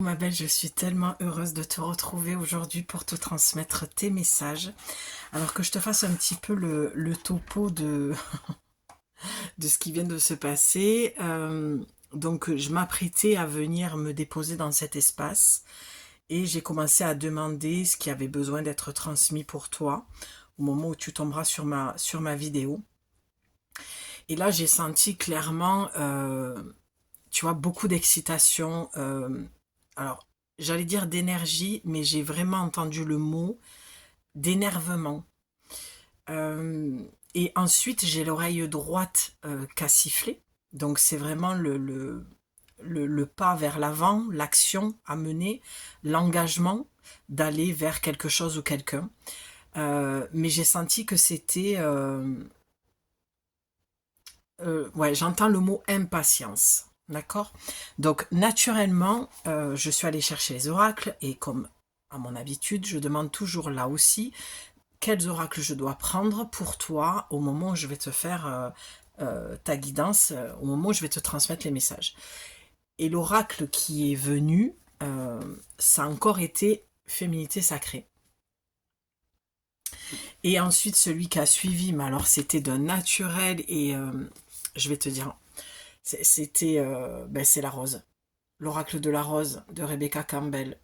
Ma belle, je suis tellement heureuse de te retrouver aujourd'hui pour te transmettre tes messages. Alors que je te fasse un petit peu le topo de ce qui vient de se passer. Donc, je m'apprêtais à venir me déposer dans cet espace et j'ai commencé à demander ce qui avait besoin d'être transmis pour toi au moment où tu tomberas sur ma vidéo. Et là, j'ai senti clairement, tu vois, beaucoup d'excitation. Alors, j'allais dire d'énergie, mais j'ai vraiment entendu le mot d'énervement. Et ensuite, j'ai l'oreille droite qui a sifflé. Donc, c'est vraiment le pas vers l'avant, l'action à mener, l'engagement d'aller vers quelque chose ou quelqu'un. Mais j'ai senti que c'était... ouais, j'entends le mot impatience. D'accord. Donc, naturellement, je suis allée chercher les oracles et comme à mon habitude, je demande toujours là aussi quels oracles je dois prendre pour toi au moment où je vais te faire ta guidance, au moment où je vais te transmettre les messages. Et l'oracle qui est venu, ça a encore été féminité sacrée. Et ensuite, celui qui a suivi, mais alors c'était d'un naturel et je vais te dire, c'était, ben, c'est la rose. L'oracle de la rose de Rebecca Campbell,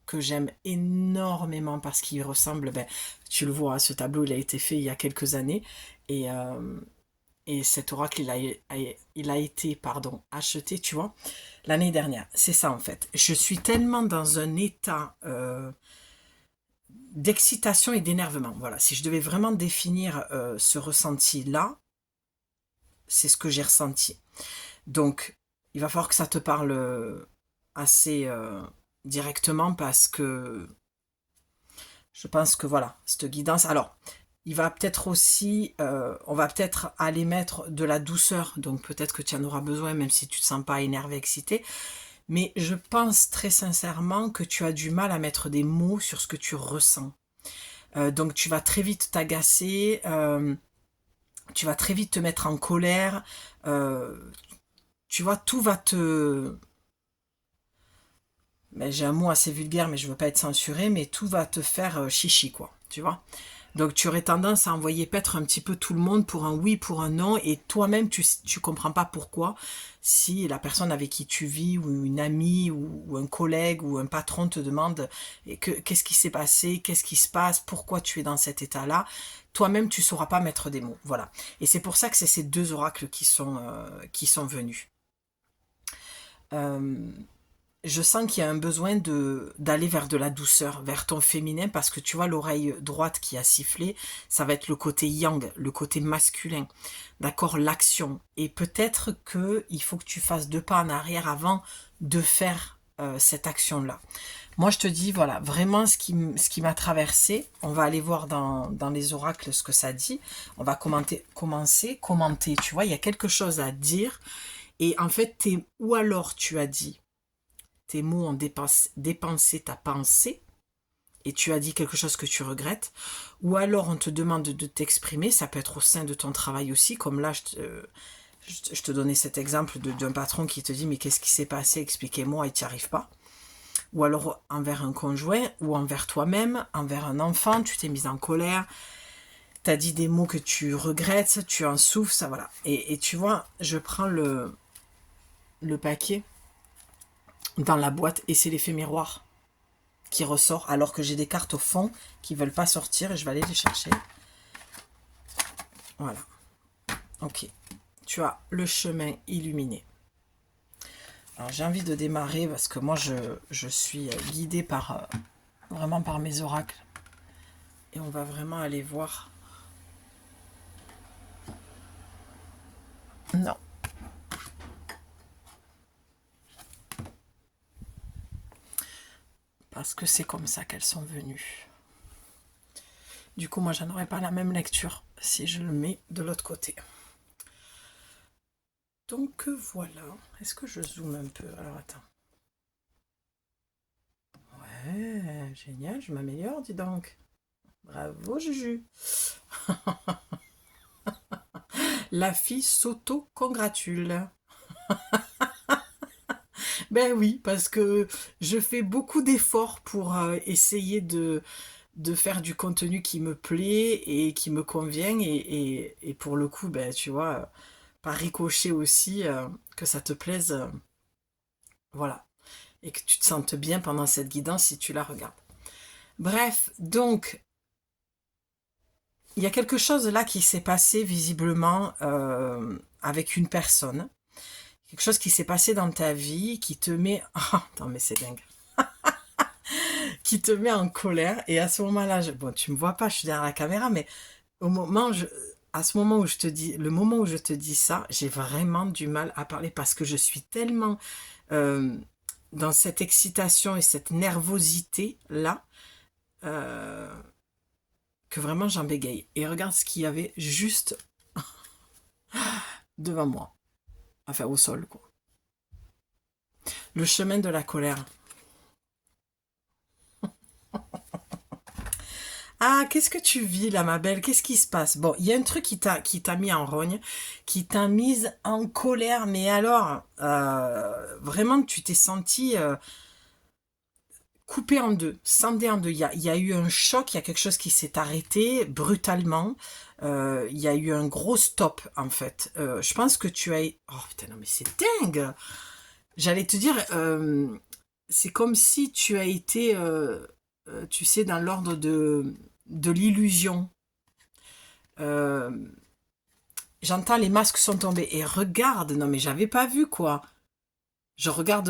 que j'aime énormément parce qu'il ressemble, ben, tu le vois, ce tableau, il a été fait il y a quelques années. Et, euh, et cet oracle, il a été, pardon, acheté, tu vois, l'année dernière. C'est ça, en fait. Je suis tellement dans un état d'excitation et d'énervement. Voilà, si je devais vraiment définir ce ressenti-là, c'est ce que j'ai ressenti. Donc, il va falloir que ça te parle assez directement parce que je pense que voilà, cette guidance. Alors, il va peut-être aussi, on va peut-être aller mettre de la douceur, donc peut-être que tu en auras besoin, même si tu ne te sens pas énervé, excité. Mais je pense très sincèrement que tu as du mal à mettre des mots sur ce que tu ressens. Donc tu vas très vite t'agacer, tu vas très vite te mettre en colère. euh, Tu vois, tout va te... Mais j'ai un mot assez vulgaire, mais je veux pas être censuré, mais tout va te faire chichi, quoi. Tu vois. Donc tu aurais tendance à envoyer paître un petit peu tout le monde pour un oui, pour un non, et toi-même tu comprends pas pourquoi, si la personne avec qui tu vis, ou une amie, ou un collègue, ou un patron te demande qu'est-ce qui s'est passé, qu'est-ce qui se passe, pourquoi tu es dans cet état-là, toi-même tu sauras pas mettre des mots. Voilà. Et c'est pour ça que c'est ces deux oracles qui sont venus. Euh, je sens qu'il y a un besoin d'aller vers de la douceur, vers ton féminin, parce que tu vois l'oreille droite qui a sifflé, ça va être le côté yang, le côté masculin, d'accord, l'action. Et peut-être que il faut que tu fasses deux pas en arrière avant de faire cette action-là. Moi, je te dis, voilà, vraiment ce qui m'a traversé, on va aller voir dans les oracles ce que ça dit, on va commenter, tu vois, il y a quelque chose à dire, et en fait, ou alors tu as dit, tes mots ont dépensé ta pensée et tu as dit quelque chose que tu regrettes, ou alors on te demande de t'exprimer, ça peut être au sein de ton travail aussi, comme là je te donnais cet exemple d'un patron qui te dit mais qu'est-ce qui s'est passé, expliquez-moi et tu n'y arrives pas, ou alors envers un conjoint, ou envers toi-même, envers un enfant, tu t'es mise en colère, tu as dit des mots que tu regrettes, tu en souffres, ça voilà. Et tu vois, je prends le paquet dans la boîte et c'est l'effet miroir qui ressort alors que j'ai des cartes au fond qui veulent pas sortir et je vais aller les chercher. Voilà. Ok. Tu as le chemin illuminé. Alors j'ai envie de démarrer parce que moi je suis guidée par vraiment par mes oracles et on va vraiment aller voir. Non. Parce que c'est comme ça qu'elles sont venues. Du coup, moi, j'en aurais pas la même lecture si je le mets de l'autre côté. Donc voilà. Est-ce que je zoome un peu? Alors attends. Ouais, génial, je m'améliore, dis donc. Bravo, Juju. La fille s'auto-congratule. Ben oui, parce que je fais beaucoup d'efforts pour essayer de faire du contenu qui me plaît et qui me convient. Et pour le coup, ben, tu vois, par ricochet aussi, que ça te plaise, voilà. Et que tu te sentes bien pendant cette guidance si tu la regardes. Bref, donc, il y a quelque chose là qui s'est passé visiblement avec une personne. Quelque chose qui s'est passé dans ta vie qui te met... Oh, attends, mais c'est dingue. Qui te met en colère. Et à ce moment-là, bon, tu me vois pas, je suis derrière la caméra, mais au moment, à ce moment où je te dis, le moment où je te dis ça, j'ai vraiment du mal à parler parce que je suis tellement euh, dans cette excitation et cette nervosité là euh, que vraiment j'en bégaye. Et regarde ce qu'il y avait juste devant moi, enfin au sol, quoi. Le chemin de la colère. Ah, qu'est-ce que tu vis là, ma belle? Qu'est-ce qui se passe? Bon, il y a un truc qui t'a mis en rogne, qui t'a mise en colère, mais alors, vraiment, tu t'es senti coupé en deux, scindé en deux. Il y a eu un choc, il y a quelque chose qui s'est arrêté brutalement. Il y a eu un gros stop, en fait. Je pense que tu as... Oh putain, non, mais c'est dingue! J'allais te dire, c'est comme si tu as été, tu sais, dans l'ordre de l'illusion. Euh, J'entends les masques sont tombés. Et regarde, non mais j'avais pas vu quoi. Je regarde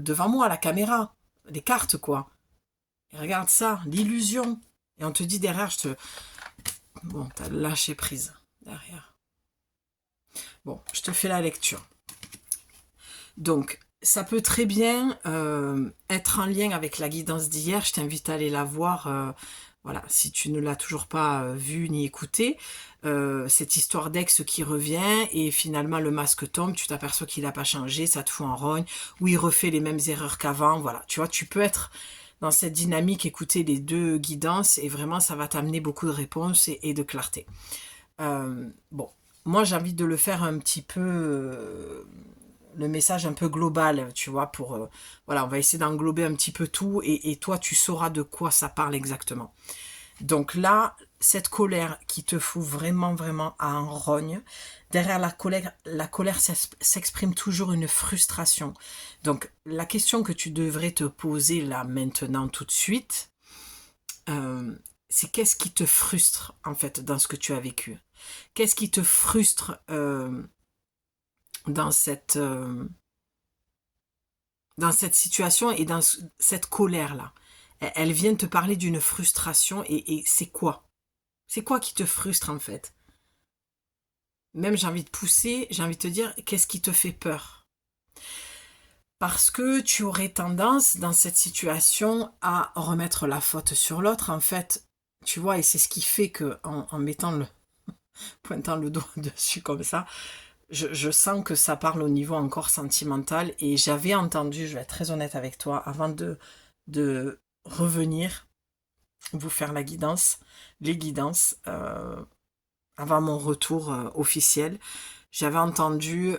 devant moi la caméra, les cartes quoi. Et regarde ça, l'illusion. Et on te dit derrière, bon, t'as lâché prise derrière. Bon, je te fais la lecture. Donc, ça peut très bien être en lien avec la guidance d'hier. Je t'invite à aller la voir. Voilà, si tu ne l'as toujours pas vue ni écoutée. Cette histoire d'ex qui revient et finalement le masque tombe, tu t'aperçois qu'il n'a pas changé, ça te fout en rogne, ou il refait les mêmes erreurs qu'avant. Voilà, tu vois, tu peux être dans cette dynamique, écouter les deux guidances et vraiment ça va t'amener beaucoup de réponses et de clarté. Bon, moi j'ai envie de le faire un petit peu le message un peu global, tu vois, pour voilà, on va essayer d'englober un petit peu tout et toi tu sauras de quoi ça parle exactement. Donc là, cette colère qui te fout vraiment, vraiment à un rogne, derrière la colère s'exprime toujours une frustration. Donc la question que tu devrais te poser là maintenant tout de suite, c'est qu'est-ce qui te frustre en fait dans ce que tu as vécu? Qu'est-ce qui te frustre dans dans cette situation et dans cette colère-là? Elle vient te parler d'une frustration et c'est quoi? C'est quoi qui te frustre en fait? Même j'ai envie de pousser, j'ai envie de te dire qu'est-ce qui te fait peur? Parce que tu aurais tendance dans cette situation à remettre la faute sur l'autre en fait, tu vois, et c'est ce qui fait que en mettant pointant le doigt dessus comme ça, je sens que ça parle au niveau encore sentimental et j'avais entendu, je vais être très honnête avec toi, avant de revenir vous faire la guidance, les guidances, avant mon retour officiel, j'avais entendu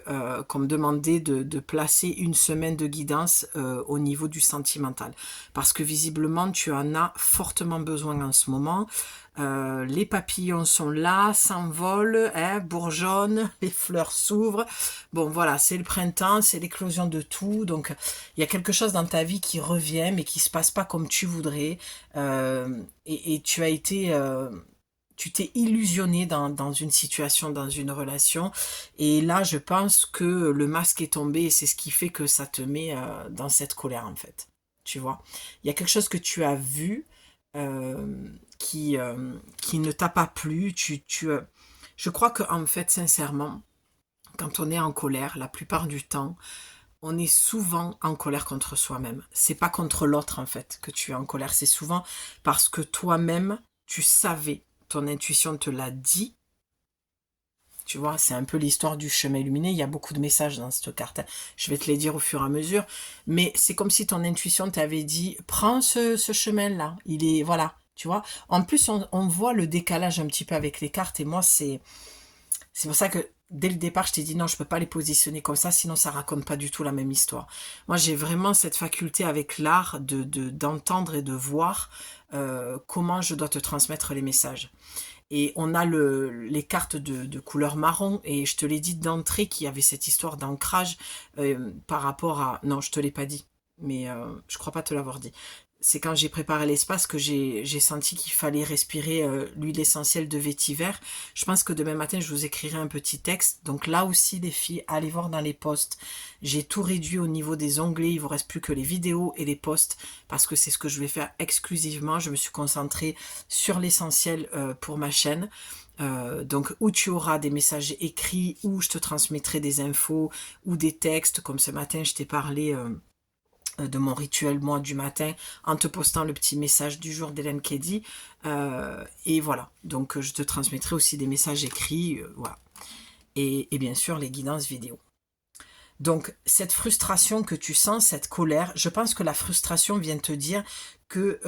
qu'on me demandait de placer une semaine de guidance au niveau du sentimental. Parce que visiblement, tu en as fortement besoin en ce moment. Les papillons sont là, s'envolent, hein, bourgeonnent, les fleurs s'ouvrent. Bon, voilà, c'est le printemps, c'est l'éclosion de tout. Donc, il y a quelque chose dans ta vie qui revient, mais qui se passe pas comme tu voudrais. Et tu as été... tu t'es illusionné dans une situation, dans une relation. Et là, je pense que le masque est tombé et c'est ce qui fait que ça te met dans cette colère, en fait. Tu vois? Il y a quelque chose que tu as vu qui ne t'a pas plu. Je crois que, en fait, sincèrement, quand on est en colère, la plupart du temps, on est souvent en colère contre soi-même. C'est pas contre l'autre, en fait, que tu es en colère. C'est souvent parce que toi-même, tu savais, ton intuition te l'a dit. Tu vois, c'est un peu l'histoire du chemin illuminé. Il y a beaucoup de messages dans cette carte. Je vais te les dire au fur et à mesure. Mais c'est comme si ton intuition t'avait dit, prends ce chemin-là. Il est, voilà, tu vois. En plus, on voit le décalage un petit peu avec les cartes. Et moi, c'est pour ça que dès le départ, je t'ai dit non, je peux pas les positionner comme ça, sinon ça raconte pas du tout la même histoire. Moi, j'ai vraiment cette faculté avec l'art d'entendre et de voir comment je dois te transmettre les messages. Et on a les cartes de couleur marron, et je te l'ai dit d'entrée qu'il y avait cette histoire d'ancrage par rapport à... Non, je te l'ai pas dit, mais je crois pas te l'avoir dit. C'est quand j'ai préparé l'espace que j'ai senti qu'il fallait respirer l'huile essentielle de vétiver. Je pense que demain matin, je vous écrirai un petit texte. Donc là aussi, les filles, allez voir dans les posts. J'ai tout réduit au niveau des onglets. Il vous reste plus que les vidéos et les posts parce que c'est ce que je vais faire exclusivement. Je me suis concentrée sur l'essentiel pour ma chaîne. Donc où tu auras des messages écrits, où je te transmettrai des infos ou des textes. Comme ce matin, je t'ai parlé... de mon rituel moi du matin en te postant le petit message du jour d'Hélène Keddy et voilà, donc je te transmettrai aussi des messages écrits voilà, et bien sûr les guidances vidéo. Donc cette frustration que tu sens, cette colère, je pense que la frustration vient te dire que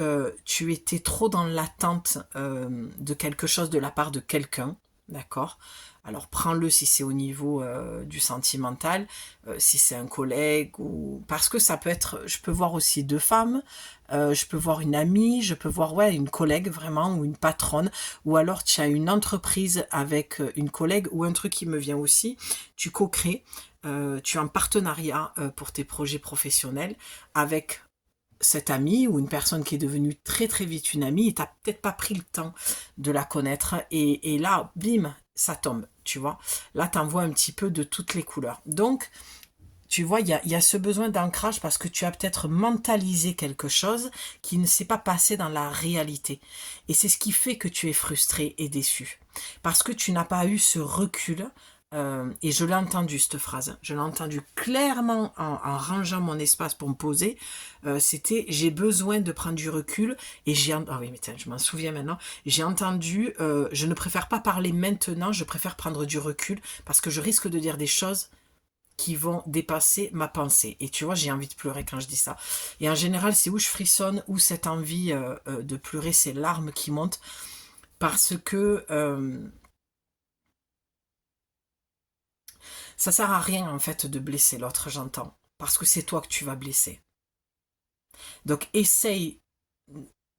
tu étais trop dans l'attente de quelque chose de la part de quelqu'un, d'accord? Alors prends-le si c'est au niveau du sentimental, si c'est un collègue, ou parce que ça peut être, je peux voir aussi deux femmes, je peux voir une amie, je peux voir ouais, une collègue vraiment, ou une patronne, ou alors tu as une entreprise avec une collègue, ou un truc qui me vient aussi, tu co-crées, tu es en partenariat pour tes projets professionnels avec cette amie ou une personne qui est devenue très très vite une amie et t'as peut-être pas pris le temps de la connaître et là, bim, ça tombe, tu vois. Là, t'en vois un petit peu de toutes les couleurs. Donc, tu vois, il y a ce besoin d'ancrage parce que tu as peut-être mentalisé quelque chose qui ne s'est pas passé dans la réalité. Et c'est ce qui fait que tu es frustré et déçu. Parce que tu n'as pas eu ce recul. Et je l'ai entendu cette phrase, je l'ai entendu clairement en rangeant mon espace pour me poser, c'était j'ai besoin de prendre du recul et ah oui mais tiens, je m'en souviens maintenant, j'ai entendu je ne préfère pas parler maintenant, je préfère prendre du recul parce que je risque de dire des choses qui vont dépasser ma pensée. Et tu vois, j'ai envie de pleurer quand je dis ça. Et en général, c'est où je frissonne, où cette envie de pleurer, ces larmes qui montent parce que ça sert à rien en fait de blesser l'autre, j'entends, parce que c'est toi que tu vas blesser. Donc essaye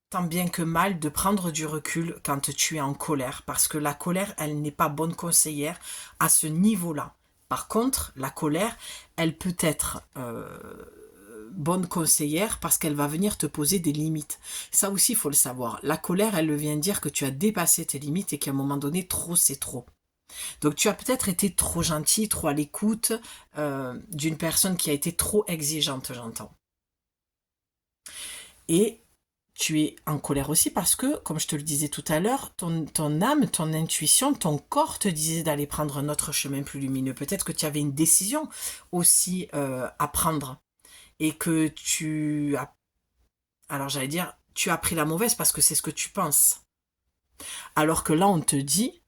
tant bien que mal de prendre du recul quand tu es en colère, parce que la colère, elle n'est pas bonne conseillère à ce niveau-là. Par contre, la colère, elle peut être bonne conseillère parce qu'elle va venir te poser des limites. Ça aussi, il faut le savoir. La colère, elle vient dire que tu as dépassé tes limites et qu'à un moment donné, trop, c'est trop. Donc tu as peut-être été trop gentil, trop à l'écoute d'une personne qui a été trop exigeante, j'entends. Et tu es en colère aussi parce que, comme je te le disais tout à l'heure, ton âme, ton intuition, ton corps te disait d'aller prendre un autre chemin plus lumineux. Peut-être que tu avais une décision aussi à prendre et que tu as... Alors j'allais dire, tu as pris la mauvaise parce que c'est ce que tu penses. Alors que là, on te dit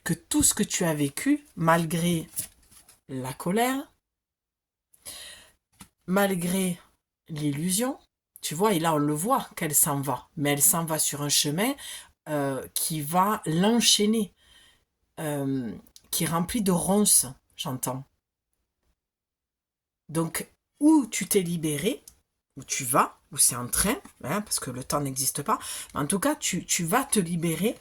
que tout ce que tu as vécu, malgré la colère, malgré l'illusion, tu vois, et là on le voit qu'elle s'en va, mais elle s'en va sur un chemin qui va l'enchaîner, qui est rempli de ronces, j'entends. Donc, où tu t'es libéré, où tu vas, où c'est en train, hein, parce que le temps n'existe pas, mais en tout cas, tu vas te libérer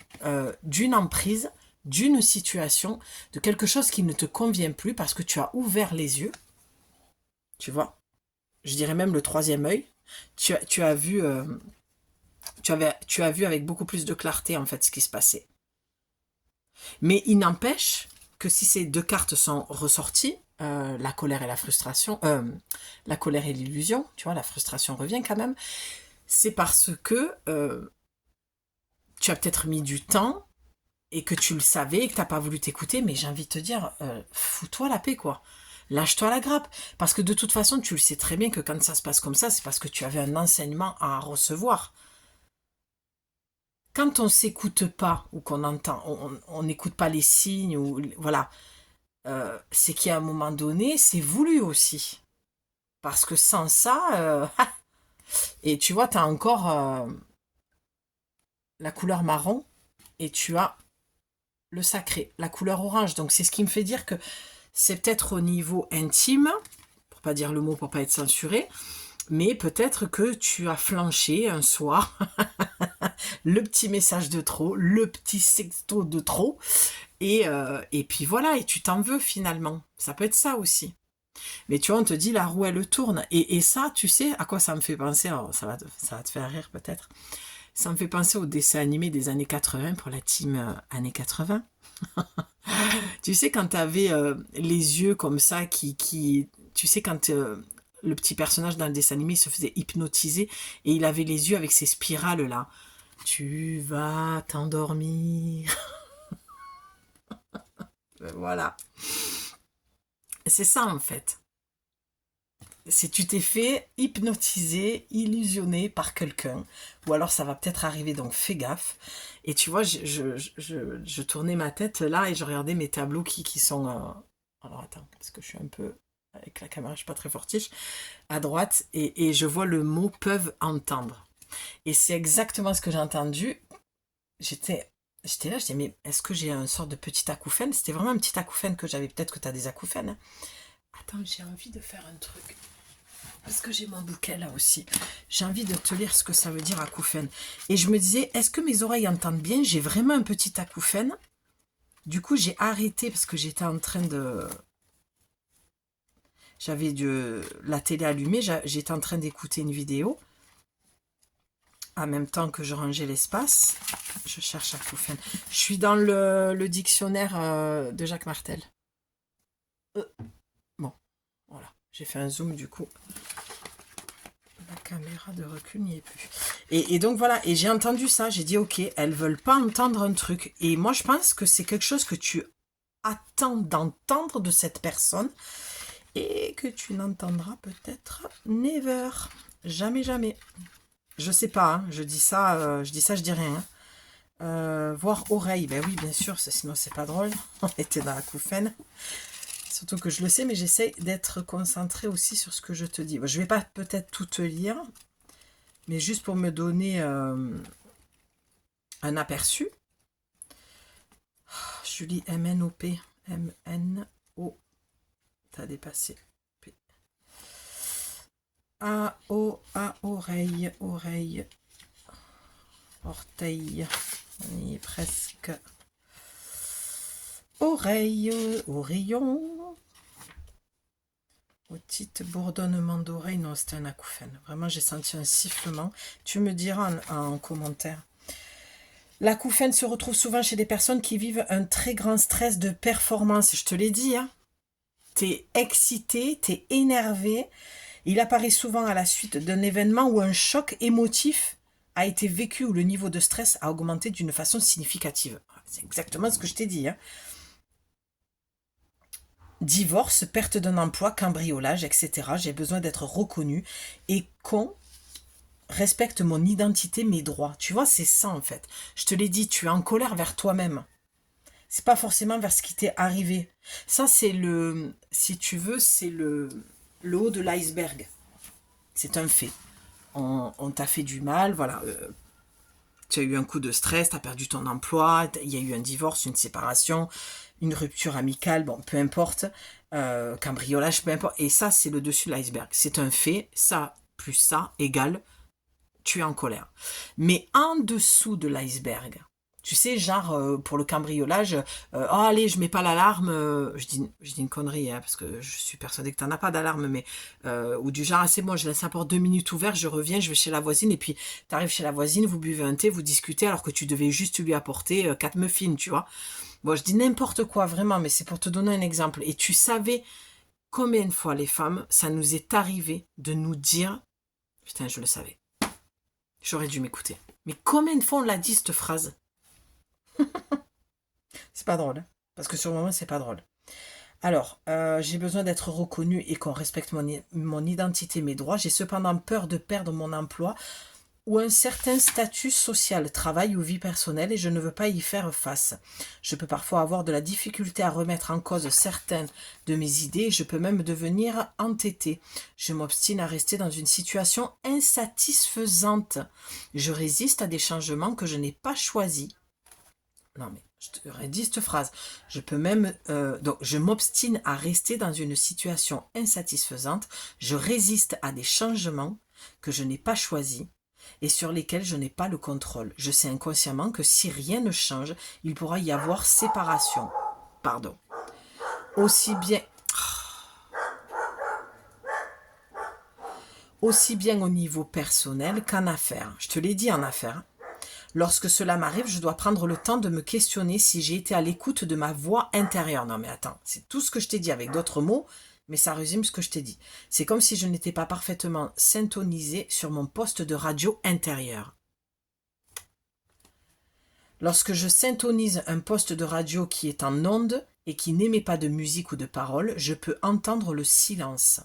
d'une emprise, d'une situation, de quelque chose qui ne te convient plus parce que tu as ouvert les yeux, tu vois. Je dirais même le troisième œil. Tu as vu, tu as vu avec beaucoup plus de clarté en fait ce qui se passait. Mais il n'empêche que si ces deux cartes sont ressorties, la colère et la frustration, la colère et l'illusion, tu vois, la frustration revient quand même, c'est parce que tu as peut-être mis du temps et que tu le savais et que tu n'as pas voulu t'écouter, mais j'ai envie de te dire, fous-toi la paix, quoi. Lâche-toi la grappe. Parce que de toute façon, tu le sais très bien que quand ça se passe comme ça, c'est parce que tu avais un enseignement à recevoir. Quand on s'écoute pas, ou qu'on entend, on n'écoute pas les signes, ou voilà, c'est qu'à un moment donné, c'est voulu aussi. Parce que sans ça, et tu vois, tu as encore la couleur marron, et tu as le sacré, la couleur orange. Donc c'est ce qui me fait dire que c'est peut-être au niveau intime, pour pas dire le mot, pour pas être censuré, mais peut-être que tu as flanché un soir, le petit message de trop, le petit sexto de trop, et puis voilà, et tu t'en veux finalement. Ça peut être ça aussi. Mais tu vois, on te dit la roue elle tourne. Et ça, tu sais à quoi ça me fait penser? Alors, ça va te faire rire peut-être. Ça me fait penser au dessin animé des années 80 pour la team années 80. Tu sais, quand tu avais les yeux comme ça, tu sais, quand le petit personnage dans le dessin animé il se faisait hypnotiser et il avait les yeux avec ces spirales là. Tu vas t'endormir. Voilà. C'est ça en fait. Si tu t'es fait hypnotiser, illusionner par quelqu'un, ou alors ça va peut-être arriver, donc fais gaffe. Et tu vois, je tournais ma tête là et je regardais mes tableaux qui sont... Alors attends, parce que je suis un peu... Avec la caméra, je suis pas très fortiche. À droite, et je vois le mot peuvent entendre. Et c'est exactement ce que j'ai entendu. J'étais là, je disais, mais est-ce que j'ai un sort de petit acouphène? C'était vraiment un petit acouphène que j'avais. Peut-être que tu as des acouphènes, hein. Attends, j'ai envie de faire un truc. Parce que j'ai mon bouquet là aussi. J'ai envie de te lire ce que ça veut dire acouphène. Et je me disais, est-ce que mes oreilles entendent bien? J'ai vraiment un petit acouphène. Du coup, j'ai arrêté parce que j'étais en train de... J'avais la télé allumée, j'étais en train d'écouter une vidéo. En même temps que je rangeais l'espace. Je cherche acouphène. Je suis dans le dictionnaire de Jacques Martel. Bon, voilà. J'ai fait un zoom du coup. La caméra de recul n'y est plus. Et donc voilà, et j'ai entendu ça, j'ai dit ok, elles veulent pas entendre un truc. Et moi je pense que c'est quelque chose que tu attends d'entendre de cette personne et que tu n'entendras peut-être never. Jamais, jamais. Je sais pas, hein, je dis ça, je dis rien. Hein. Voir oreille, ben oui, bien sûr, sinon c'est pas drôle. On était dans la couffaine. Surtout que je le sais, mais j'essaie d'être concentrée aussi sur ce que je te dis. Je vais pas peut-être tout te lire, mais juste pour me donner un aperçu. Julie MNOP. MNO. T'as dépassé. P. A, O, A, oreille, oreille. Orteil. On y est presque. Oreille, oreillon. Otite, bourdonnement d'oreille. Non, c'était un acouphène. Vraiment, j'ai senti un sifflement. Tu me diras en commentaire. L'acouphène se retrouve souvent chez des personnes qui vivent un très grand stress de performance. Je te l'ai dit, hein. T'es excité, t'es énervé. Il apparaît souvent à la suite d'un événement où un choc émotif a été vécu, où le niveau de stress a augmenté d'une façon significative. C'est exactement ce que je t'ai dit, hein. Divorce, perte d'un emploi, cambriolage, etc. J'ai besoin d'être reconnue et qu'on respecte mon identité, mes droits. Tu vois, c'est ça en fait. Je te l'ai dit, tu es en colère vers toi-même. C'est pas forcément vers ce qui t'est arrivé. Ça, c'est si tu veux, c'est le haut de l'iceberg. C'est un fait. On t'a fait du mal, voilà. Tu as eu un coup de stress, tu as perdu ton emploi, il y a eu un divorce, une séparation, une rupture amicale, bon, peu importe, cambriolage, peu importe. Et ça, c'est le dessus de l'iceberg. C'est un fait, ça plus ça égale, tu es en colère. Mais en dessous de l'iceberg, tu sais, genre, pour le cambriolage, oh allez, je mets pas l'alarme, je dis une connerie, hein, parce que je suis persuadée que t'en as pas d'alarme, mais, ou du genre, ah, c'est bon, je laisse la porte 2 minutes ouverte, je reviens, je vais chez la voisine, et puis t'arrives chez la voisine, vous buvez un thé, vous discutez, alors que tu devais juste lui apporter 4 muffins, tu vois. Bon, je dis n'importe quoi, vraiment, mais c'est pour te donner un exemple. Et tu savais combien de fois, les femmes, ça nous est arrivé de nous dire, putain, je le savais. J'aurais dû m'écouter. Mais combien de fois on l'a dit, cette phrase? C'est pas drôle, hein, parce que sur le moment, c'est pas drôle. Alors, j'ai besoin d'être reconnue et qu'on respecte mon identité, mes droits. J'ai cependant peur de perdre mon emploi ou un certain statut social, travail ou vie personnelle, et je ne veux pas y faire face. Je peux parfois avoir de la difficulté à remettre en cause certaines de mes idées, et je peux même devenir entêtée. Je m'obstine à rester dans une situation insatisfaisante. Je résiste à des changements que je n'ai pas choisis. Non mais, Je te redis cette phrase. Je peux même... donc, je m'obstine à rester dans une situation insatisfaisante. Je résiste à des changements que je n'ai pas choisis et sur lesquels je n'ai pas le contrôle. Je sais inconsciemment que si rien ne change, il pourra y avoir séparation. Pardon. Aussi bien au niveau personnel qu'en affaires. Je te l'ai dit en affaires. Lorsque cela m'arrive, je dois prendre le temps de me questionner si j'ai été à l'écoute de ma voix intérieure. Non mais attends, c'est tout ce que je t'ai dit avec d'autres mots, mais ça résume ce que je t'ai dit. C'est comme si je n'étais pas parfaitement syntonisée sur mon poste de radio intérieur. Lorsque je syntonise un poste de radio qui est en onde et qui n'émet pas de musique ou de paroles, je peux entendre le silence.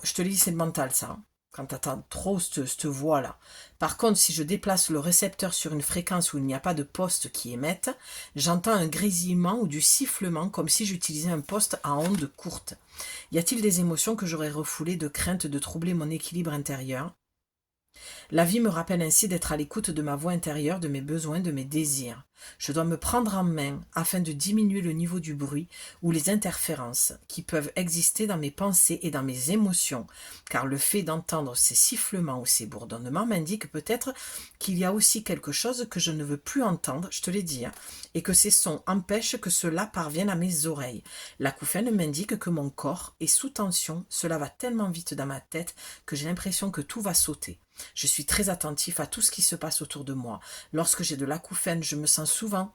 Je te l'ai dit, c'est le mental ça. Quand tu attends trop cette voix-là. Par contre, si je déplace le récepteur sur une fréquence où il n'y a pas de poste qui émette, j'entends un grésillement ou du sifflement comme si j'utilisais un poste à onde courte. Y a-t-il des émotions que j'aurais refoulées de crainte de troubler mon équilibre intérieur ? La vie me rappelle ainsi d'être à l'écoute de ma voix intérieure, de mes besoins, de mes désirs. Je dois me prendre en main afin de diminuer le niveau du bruit ou les interférences qui peuvent exister dans mes pensées et dans mes émotions, car le fait d'entendre ces sifflements ou ces bourdonnements m'indique peut-être qu'il y a aussi quelque chose que je ne veux plus entendre, je te l'ai dit, et que ces sons empêchent que cela parvienne à mes oreilles. L'acouphène m'indique que mon corps est sous tension, cela va tellement vite dans ma tête que j'ai l'impression que tout va sauter. Je suis très attentif à tout ce qui se passe autour de moi. Lorsque j'ai de l'acouphène, je me sens souvent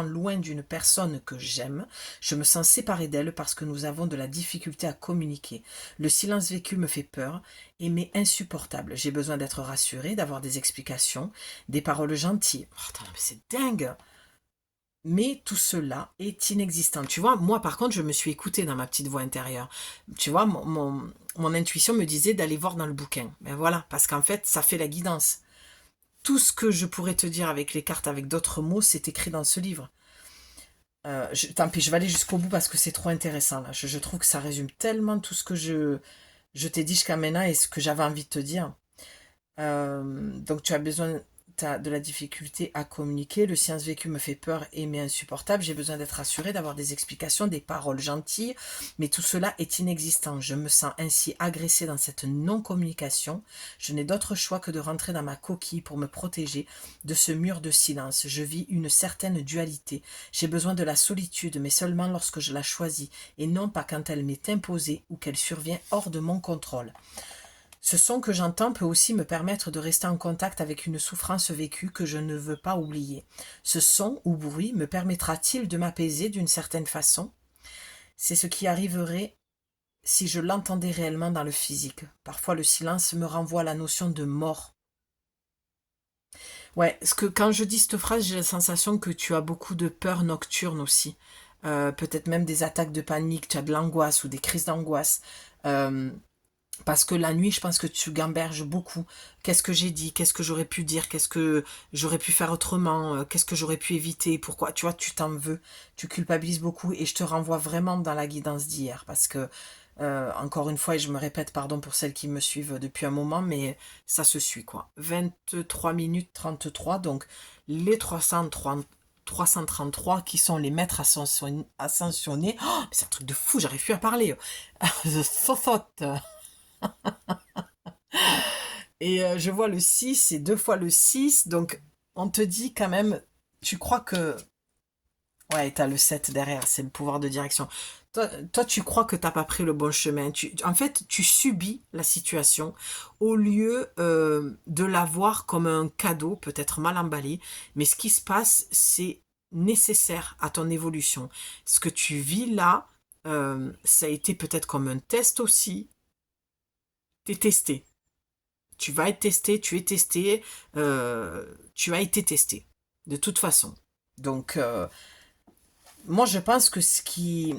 loin d'une personne que j'aime. Je me sens séparée d'elle parce que nous avons de la difficulté à communiquer. Le silence vécu me fait peur et m'est insupportable. J'ai besoin d'être rassurée, d'avoir des explications, des paroles gentilles. Oh, attends, mais c'est dingue! Mais tout cela est inexistant. Tu vois, moi par contre, je me suis écoutée dans ma petite voix intérieure. Tu vois, mon intuition me disait d'aller voir dans le bouquin. Ben voilà, parce qu'en fait, ça fait la guidance. Tout ce que je pourrais te dire avec les cartes, avec d'autres mots, c'est écrit dans ce livre. Tant pis, je vais aller jusqu'au bout parce que c'est trop intéressant. Là. Je trouve que ça résume tellement tout ce que je t'ai dit jusqu'à maintenant et ce que j'avais envie de te dire. Donc tu as besoin de la difficulté à communiquer, le silence vécu me fait peur et m'est insupportable, j'ai besoin d'être rassurée, d'avoir des explications, des paroles gentilles, mais tout cela est inexistant. Je me sens ainsi agressée dans cette non-communication. Je n'ai d'autre choix que de rentrer dans ma coquille pour me protéger de ce mur de silence. Je vis une certaine dualité. J'ai besoin de la solitude, mais seulement lorsque je la choisis, et non pas quand elle m'est imposée ou qu'elle survient hors de mon contrôle. Ce son que j'entends peut aussi me permettre de rester en contact avec une souffrance vécue que je ne veux pas oublier. Ce son ou bruit me permettra-t-il de m'apaiser d'une certaine façon ? C'est ce qui arriverait si je l'entendais réellement dans le physique. Parfois le silence me renvoie à la notion de mort. Ouais, parce que quand je dis cette phrase, j'ai la sensation que tu as beaucoup de peur nocturne aussi. Peut-être même des attaques de panique, tu as de l'angoisse ou des crises d'angoisse. Parce que la nuit, je pense que tu gamberges beaucoup. Qu'est-ce que j'ai dit? Qu'est-ce que j'aurais pu dire? Qu'est-ce que j'aurais pu faire autrement? Qu'est-ce que j'aurais pu éviter? Pourquoi? Tu vois, tu t'en veux. Tu culpabilises beaucoup et je te renvoie vraiment dans la guidance d'hier. Parce que, encore une fois, et je me répète, pardon pour celles qui me suivent depuis un moment, mais ça se suit, quoi. 23 minutes 33, donc les 333 qui sont les maîtres ascensionnés. Oh, c'est un truc de fou, j'arrive plus à parler. The Sothoth. Et je vois le 6 et deux fois le 6, donc on te dit quand même, tu crois que... Ouais, t'as le 7 derrière, c'est le pouvoir de direction. Toi tu crois que t'as pas pris le bon chemin. En fait, tu subis la situation au lieu de la voir comme un cadeau, peut-être mal emballé, mais ce qui se passe, c'est nécessaire à ton évolution. Ce que tu vis là, ça a été peut-être comme un test aussi. T'es testé. Tu vas être testé, tu es testé, tu as été testé, de toute façon. Donc, moi je pense que ce qui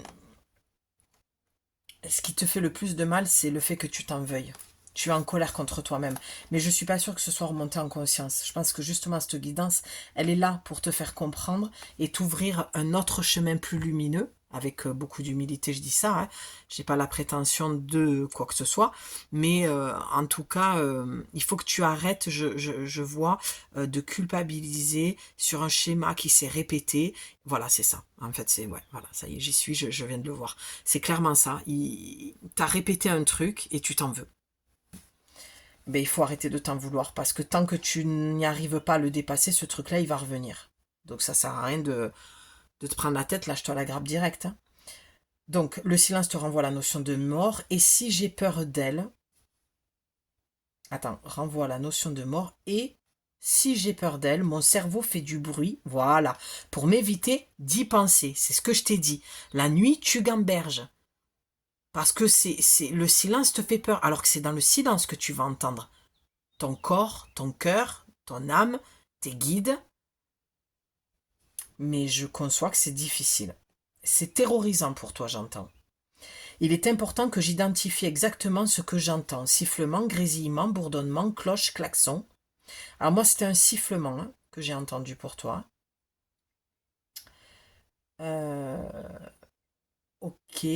te fait le plus de mal, c'est le fait que tu t'en veuilles. Tu es en colère contre toi-même. Mais je suis pas sûre que ce soit remonté en conscience. Je pense que justement cette guidance, elle est là pour te faire comprendre et t'ouvrir un autre chemin plus lumineux. avec beaucoup d'humilité je dis ça, hein. J'ai pas la prétention de quoi que ce soit, mais en tout cas, il faut que tu arrêtes, je vois, de culpabiliser sur un schéma qui s'est répété. Voilà, c'est ça. En fait, c'est, ouais, voilà, ça y est, j'y suis, je viens de le voir. C'est clairement ça. T'as répété un truc et tu t'en veux. Ben, il faut arrêter de t'en vouloir parce que tant que tu n'y arrives pas à le dépasser, ce truc-là, il va revenir. Donc ça sert à rien de te prendre la tête, lâche-toi la grappe directe, hein. Donc le silence te renvoie à la notion de mort. Et si j'ai peur d'elle, attends, renvoie à la notion de mort. Et si j'ai peur d'elle, mon cerveau fait du bruit, voilà, pour m'éviter d'y penser. C'est ce que je t'ai dit. La nuit, tu gamberges. Parce que le silence te fait peur, alors que c'est dans le silence que tu vas entendre ton corps, ton cœur, ton âme, tes guides. Mais je conçois que c'est difficile. C'est terrorisant pour toi, j'entends. Il est important que j'identifie exactement ce que j'entends. Sifflement, grésillement, bourdonnement, cloche, klaxon. Alors moi, c'était un sifflement, hein, que j'ai entendu pour toi. Ok.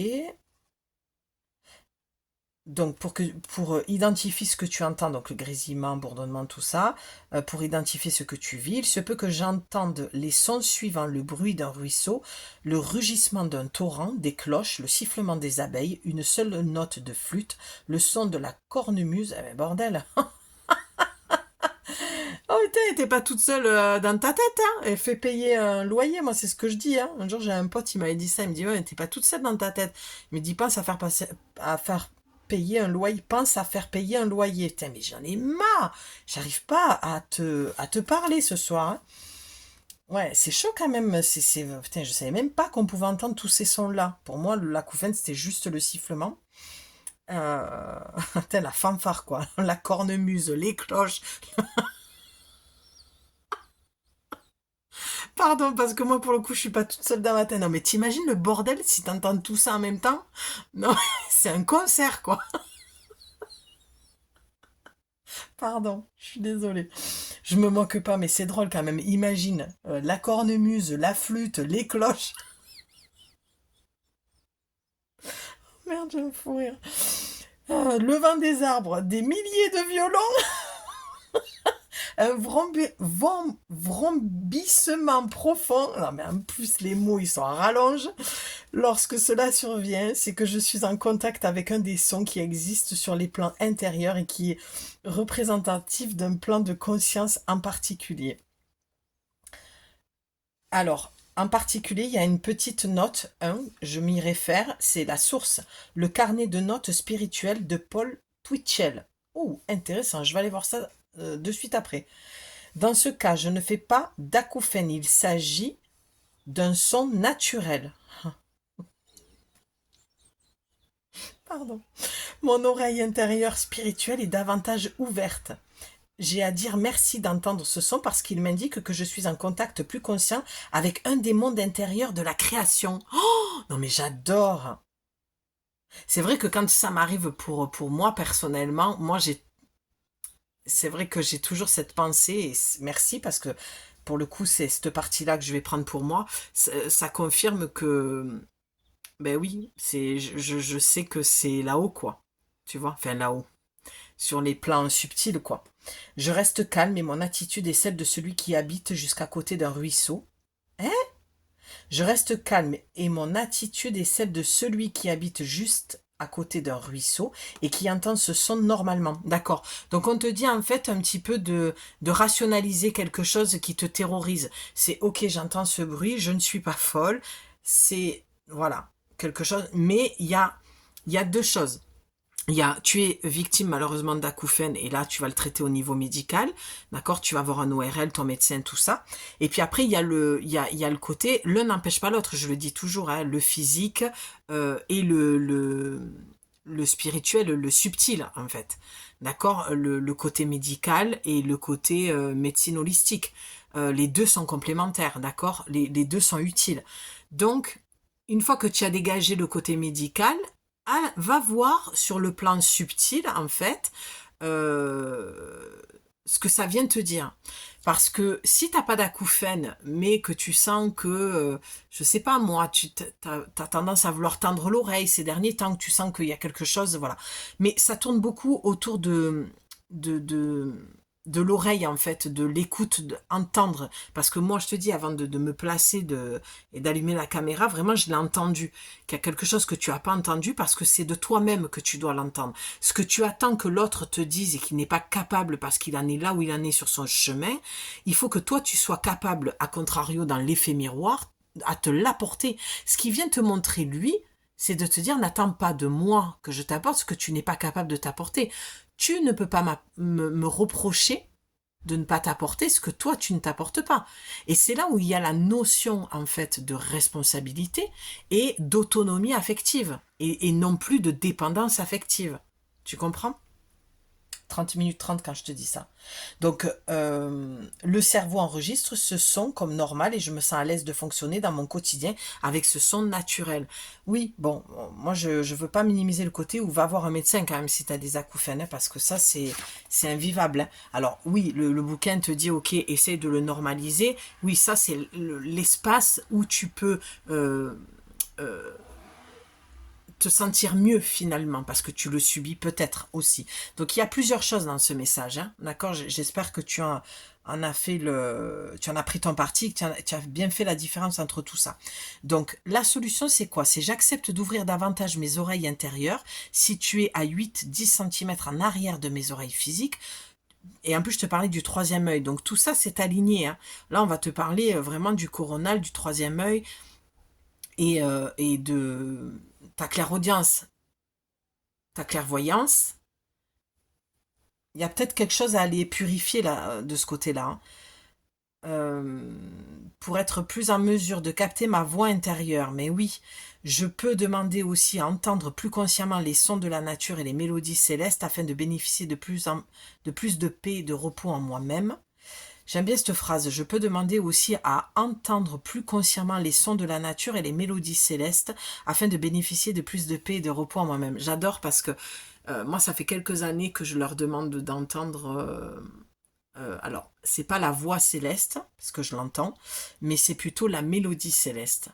Donc pour identifier ce que tu entends, donc le grésillement, bourdonnement, tout ça, pour identifier ce que tu vis, il se peut que j'entende les sons suivants: le bruit d'un ruisseau, le rugissement d'un torrent, des cloches, le sifflement des abeilles, une seule note de flûte, le son de la cornemuse. Eh ben bordel. Oh putain, t'es pas toute seule dans ta tête, hein. Elle fait payer un loyer, moi c'est ce que je dis, hein. Un jour j'ai un pote, il m'avait dit ça, il me dit ouais, t'es pas toute seule dans ta tête. Il me dit pense à faire payer un loyer, pense à faire payer un loyer. Putain, mais j'en ai marre. J'arrive pas à te parler ce soir, hein. Ouais, c'est chaud quand même. Putain, je savais même pas qu'on pouvait entendre tous ces sons-là. Pour moi, l'acouphène, c'était juste le sifflement. Putain, la fanfare, quoi. La cornemuse, les cloches. Pardon, parce que moi, pour le coup, je suis pas toute seule dans ma tête. Non, mais t'imagines le bordel si t'entends tout ça en même temps? Non, c'est un concert, quoi. Pardon, je suis désolée. Je me moque pas, mais c'est drôle quand même. Imagine, la cornemuse, la flûte, les cloches. Merde, je vais me fou rire. Le vent des arbres, des milliers de violons, un vrombissement profond. Non, mais en plus, les mots, ils sont à rallonge. Lorsque cela survient, c'est que je suis en contact avec un des sons qui existent sur les plans intérieurs et qui est représentatif d'un plan de conscience en particulier. Alors, en particulier, il y a une petite note 1, je m'y réfère, c'est la source, le carnet de notes spirituelles de Paul Twitchell. Oh, intéressant, je vais aller voir ça de suite après. Dans ce cas, je ne fais pas d'acouphène, il s'agit d'un son naturel. Pardon. Mon oreille intérieure spirituelle est davantage ouverte. J'ai à dire merci d'entendre ce son parce qu'il m'indique que je suis en contact plus conscient avec un des mondes intérieurs de la création. Oh non mais j'adore. C'est vrai que quand ça m'arrive pour moi personnellement, c'est vrai que j'ai toujours cette pensée et merci parce que pour le coup c'est cette partie-là que je vais prendre pour moi. Ça confirme que ben oui, je sais que c'est là-haut quoi. Tu vois, enfin là-haut. Sur les plans subtils, quoi. Je reste calme et mon attitude est celle de celui qui habite jusqu'à côté d'un ruisseau. Hein? Je reste calme et mon attitude est celle de celui qui habite juste à côté d'un ruisseau et qui entend ce son normalement. D'accord. Donc on te dit en fait un petit peu de rationaliser quelque chose qui te terrorise. C'est ok, j'entends ce bruit, je ne suis pas folle. C'est, voilà, quelque chose. Mais il y a deux choses. Tu es victime malheureusement d'acouphènes et là tu vas le traiter au niveau médical, d'accord, tu vas avoir un ORL, ton médecin, tout ça. Et puis après il y a il y a le côté, l'un n'empêche pas l'autre, je le dis toujours, hein, le physique et le spirituel, le subtil en fait, d'accord, le côté médical et le côté médecine holistique. Les deux sont complémentaires, d'accord, les deux sont utiles. Donc une fois que tu as dégagé le côté médical, va voir sur le plan subtil, en fait, euh, ce que ça vient te dire. Parce que si t'as pas d'acouphène, mais que tu sens que, je sais pas moi, t'as tendance à vouloir tendre l'oreille ces derniers temps, que tu sens qu'il y a quelque chose, voilà. Mais ça tourne beaucoup autour de, de, de l'oreille, en fait, de l'écoute, d'entendre. Parce que moi, je te dis, avant de me placer et d'allumer la caméra, vraiment, je l'ai entendu. Qu'il y a quelque chose que tu as pas entendu parce que c'est de toi-même que tu dois l'entendre. Ce que tu attends que l'autre te dise et qu'il n'est pas capable parce qu'il en est là où il en est sur son chemin, il faut que toi, tu sois capable, à contrario, dans l'effet miroir, à te l'apporter. Ce qui vient te montrer, lui, c'est de te dire, n'attends pas de moi que je t'apporte ce que tu n'es pas capable de t'apporter. Tu ne peux pas me reprocher de ne pas t'apporter ce que toi tu ne t'apportes pas. Et c'est là où il y a la notion en fait de responsabilité et d'autonomie affective et non plus de dépendance affective. Tu comprends? 30 minutes 30 quand je te dis ça. Donc, le cerveau enregistre ce son comme normal et je me sens à l'aise de fonctionner dans mon quotidien avec ce son naturel. Oui, bon, moi je veux pas minimiser le côté où va voir un médecin quand même si tu as des acouphènes, hein, parce que ça c'est invivable. Hein. Alors oui, le bouquin te dit ok, essaye de le normaliser. Oui, ça c'est l'espace où tu peux te sentir mieux finalement parce que tu le subis peut-être aussi. Donc il y a plusieurs choses dans ce message, hein, d'accord. J'espère que en as fait tu en as pris ton parti, que tu as bien fait la différence entre tout ça. Donc la solution c'est quoi? C'est j'accepte d'ouvrir davantage mes oreilles intérieures situées à 8-10 cm en arrière de mes oreilles physiques. Et en plus, je te parlais du troisième œil. Donc tout ça, c'est aligné. Hein. Là, on va te parler vraiment du coronal, du troisième œil et de ta clairaudience, ta clairvoyance. Il y a peut-être quelque chose à aller purifier là, de ce côté-là. Hein. Pour être plus en mesure de capter ma voix intérieure. Mais oui, je peux demander aussi à entendre plus consciemment les sons de la nature et les mélodies célestes afin de bénéficier de plus de paix et de repos en moi-même. J'aime bien cette phrase. Je peux demander aussi à entendre plus consciemment les sons de la nature et les mélodies célestes afin de bénéficier de plus de paix et de repos en moi-même. J'adore parce que moi, ça fait quelques années que je leur demande d'entendre. Alors, c'est pas la voix céleste, parce que je l'entends, mais c'est plutôt la mélodie céleste.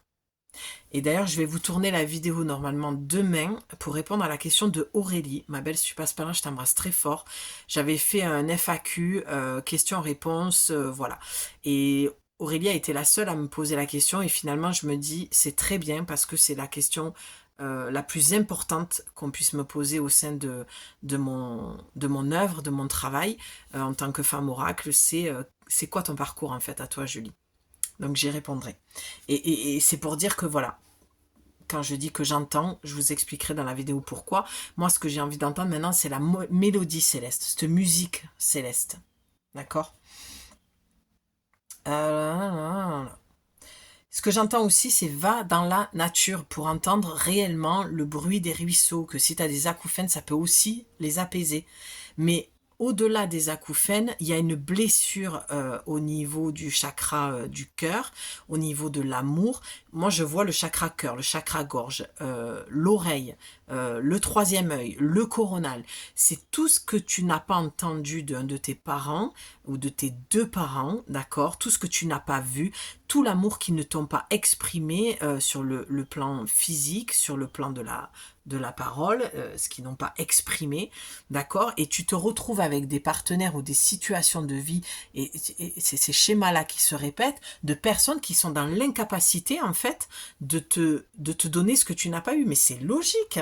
Et d'ailleurs, je vais vous tourner la vidéo normalement demain pour répondre à la question de Aurélie. Ma belle, si tu passes par là, je t'embrasse très fort. J'avais fait un FAQ, questions-réponses, voilà. Et Aurélie a été la seule à me poser la question et finalement, je me dis, c'est très bien parce que c'est la question la plus importante qu'on puisse me poser au sein de mon œuvre, de mon travail en tant que femme oracle. C'est quoi ton parcours en fait à toi, Julie? Donc j'y répondrai. Et c'est pour dire que voilà, quand je dis que j'entends, je vous expliquerai dans la vidéo pourquoi. Moi, ce que j'ai envie d'entendre maintenant, c'est la mélodie céleste, cette musique céleste. D'accord. Ce que j'entends aussi, c'est va dans la nature pour entendre réellement le bruit des ruisseaux, que si tu as des acouphènes, ça peut aussi les apaiser. Mais au-delà des acouphènes, il y a une blessure au niveau du chakra du cœur, au niveau de l'amour. Moi, je vois le chakra cœur, le chakra gorge, l'oreille, le troisième œil, le coronal. C'est tout ce que tu n'as pas entendu d'un de tes parents ou de tes deux parents, d'accord? Tout ce que tu n'as pas vu, tout l'amour qu'ils ne t'ont pas exprimé sur le plan physique, sur le plan de la parole, ce qu'ils n'ont pas exprimé, d'accord? Et tu te retrouves avec des partenaires ou des situations de vie, et c'est ces schémas-là qui se répètent, de personnes qui sont dans l'incapacité, en fait, de te donner ce que tu n'as pas eu. Mais c'est logique.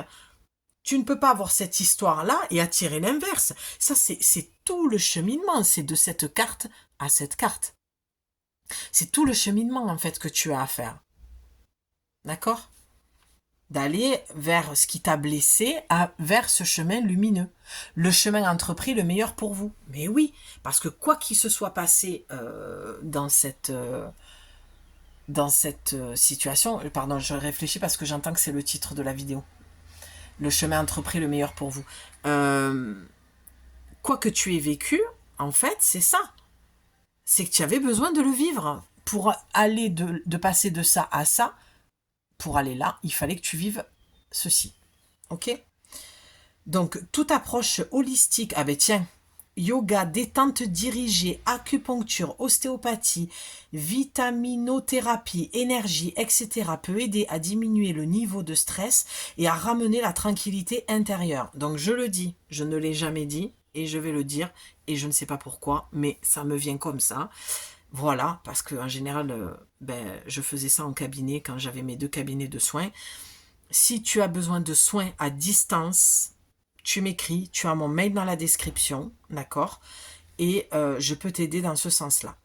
Tu ne peux pas avoir cette histoire-là et attirer l'inverse. Ça, c'est tout le cheminement. C'est de cette carte à cette carte. C'est tout le cheminement, en fait, que tu as à faire. D'accord? D'aller vers ce qui t'a blessé, vers ce chemin lumineux. Le chemin entrepris, le meilleur pour vous. Mais oui, parce que quoi qu'il se soit passé dans cette situation, pardon, je réfléchis parce que j'entends que c'est le titre de la vidéo. Le chemin entrepris, le meilleur pour vous. Quoi que tu aies vécu, en fait, c'est ça. C'est que tu avais besoin de le vivre. Pour aller de passer de ça à ça, pour aller là, il fallait que tu vives ceci. Ok? Donc, toute approche holistique, ah ben tiens, yoga, détente dirigée, acupuncture, ostéopathie, vitaminothérapie, énergie, etc. peut aider à diminuer le niveau de stress et à ramener la tranquillité intérieure. Donc je le dis, je ne l'ai jamais dit et je vais le dire et je ne sais pas pourquoi, mais ça me vient comme ça. Voilà, parce qu'en général, je faisais ça en cabinet quand j'avais mes 2 cabinets de soins. Si tu as besoin de soins à distance, tu m'écris, tu as mon mail dans la description, d'accord? Et je peux t'aider dans ce sens-là.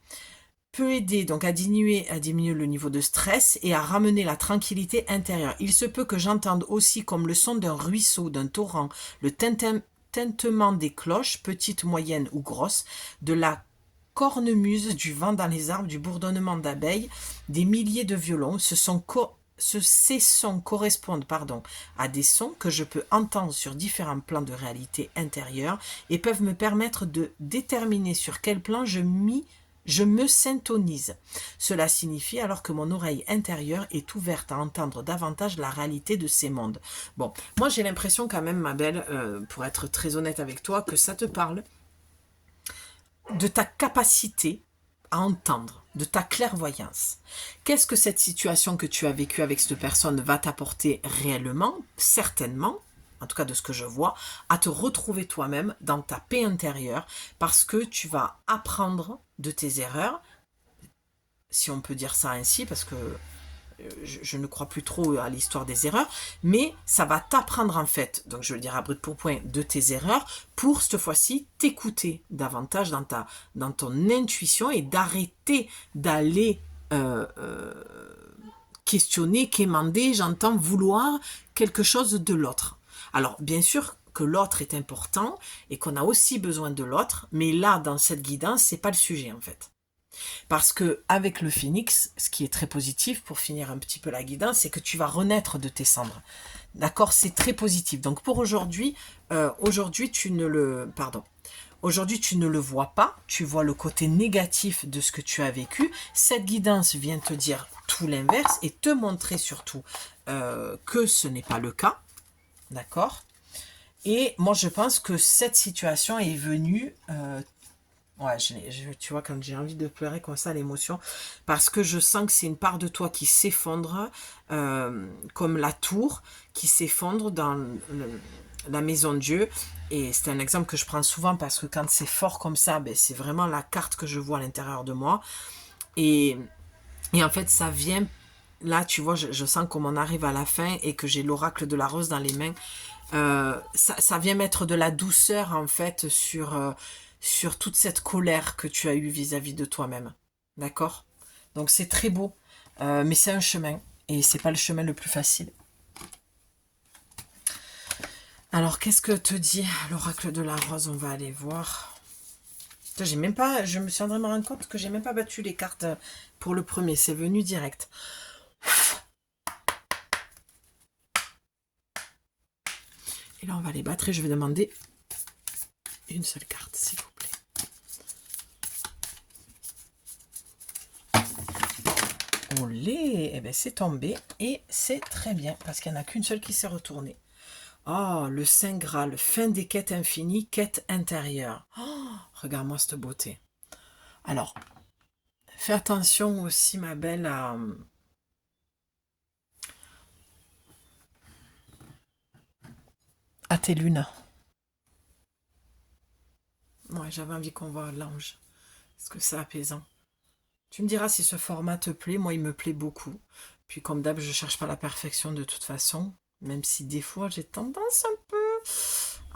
Peut aider donc à diminuer le niveau de stress et à ramener la tranquillité intérieure. Il se peut que j'entende aussi comme le son d'un ruisseau, d'un torrent, le tintement des cloches, petites, moyennes ou grosses, de la cornemuse, du vent dans les arbres, du bourdonnement d'abeilles, des milliers de violons. Ces sons correspondent à des sons que je peux entendre sur différents plans de réalité intérieure et peuvent me permettre de déterminer sur quel plan je me syntonise. Cela signifie alors que mon oreille intérieure est ouverte à entendre davantage la réalité de ces mondes. Bon, moi j'ai l'impression quand même, ma belle, pour être très honnête avec toi, que ça te parle de ta capacité à entendre, de ta clairvoyance. Qu'est-ce que cette situation que tu as vécue avec cette personne va t'apporter réellement? Certainement, en tout cas de ce que je vois, à te retrouver toi-même dans ta paix intérieure, parce que tu vas apprendre de tes erreurs, si on peut dire ça ainsi, parce que je ne crois plus trop à l'histoire des erreurs, mais ça va t'apprendre en fait, donc je veux dire à brut pour point, de tes erreurs, pour cette fois-ci t'écouter davantage dans ton intuition et d'arrêter d'aller questionner, quémander, j'entends vouloir quelque chose de l'autre. Alors bien sûr que l'autre est important et qu'on a aussi besoin de l'autre, mais là dans cette guidance, c'est pas le sujet en fait. Parce que avec le phénix, ce qui est très positif pour finir un petit peu la guidance, c'est que tu vas renaître de tes cendres. D'accord, c'est très positif. Donc pour aujourd'hui, aujourd'hui tu ne le vois pas, tu vois le côté négatif de ce que tu as vécu. Cette guidance vient te dire tout l'inverse et te montrer surtout que ce n'est pas le cas. D'accord? Et moi je pense que cette situation est venue ouais, tu vois, quand j'ai envie de pleurer comme ça, l'émotion, parce que je sens que c'est une part de toi qui s'effondre, comme la tour qui s'effondre dans la maison de Dieu. Et c'est un exemple que je prends souvent parce que quand c'est fort comme ça, c'est vraiment la carte que je vois à l'intérieur de moi. Et en fait, ça vient, là, tu vois, je sens comme on arrive à la fin et que j'ai l'oracle de la rose dans les mains. Ça vient mettre de la douceur, en fait, sur toute cette colère que tu as eue vis-à-vis de toi-même. D'accord? Donc c'est très beau, mais c'est un chemin, et c'est pas le chemin le plus facile. Alors qu'est-ce que te dit l'oracle de la rose? On va aller voir. J'ai même pas, je me suis en train de me rendre compte que j'ai même pas battu les cartes pour le premier, c'est venu direct. Et là on va les battre et je vais demander une seule carte, s'il vous plaît. Olé, eh bien c'est tombé et c'est très bien parce qu'il n'y en a qu'une seule qui s'est retournée. Oh, le Saint Graal, fin des quêtes infinies, quête intérieure. Oh, regarde-moi cette beauté. Alors, fais attention aussi, ma belle, à tes lunes. Ouais, j'avais envie qu'on voit l'ange. Parce que c'est apaisant. Tu me diras si ce format te plaît. Moi, il me plaît beaucoup. Puis, comme d'hab, je cherche pas la perfection de toute façon. Même si des fois, j'ai tendance un peu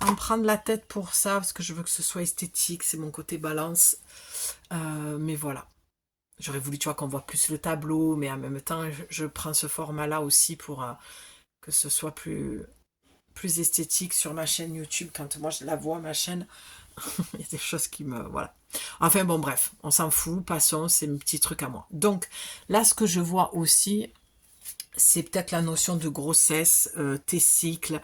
à me prendre la tête pour ça. Parce que je veux que ce soit esthétique. C'est mon côté balance. Mais voilà. J'aurais voulu, tu vois, qu'on voit plus le tableau. Mais en même temps, je prends ce format-là aussi pour que ce soit plus esthétique sur ma chaîne YouTube. Quand moi, je la vois, ma chaîne... Il y a des choses qui me... Voilà. Enfin bon, bref, on s'en fout, passons, c'est un petit truc à moi. Donc, là, ce que je vois aussi, c'est peut-être la notion de grossesse, tes cycles,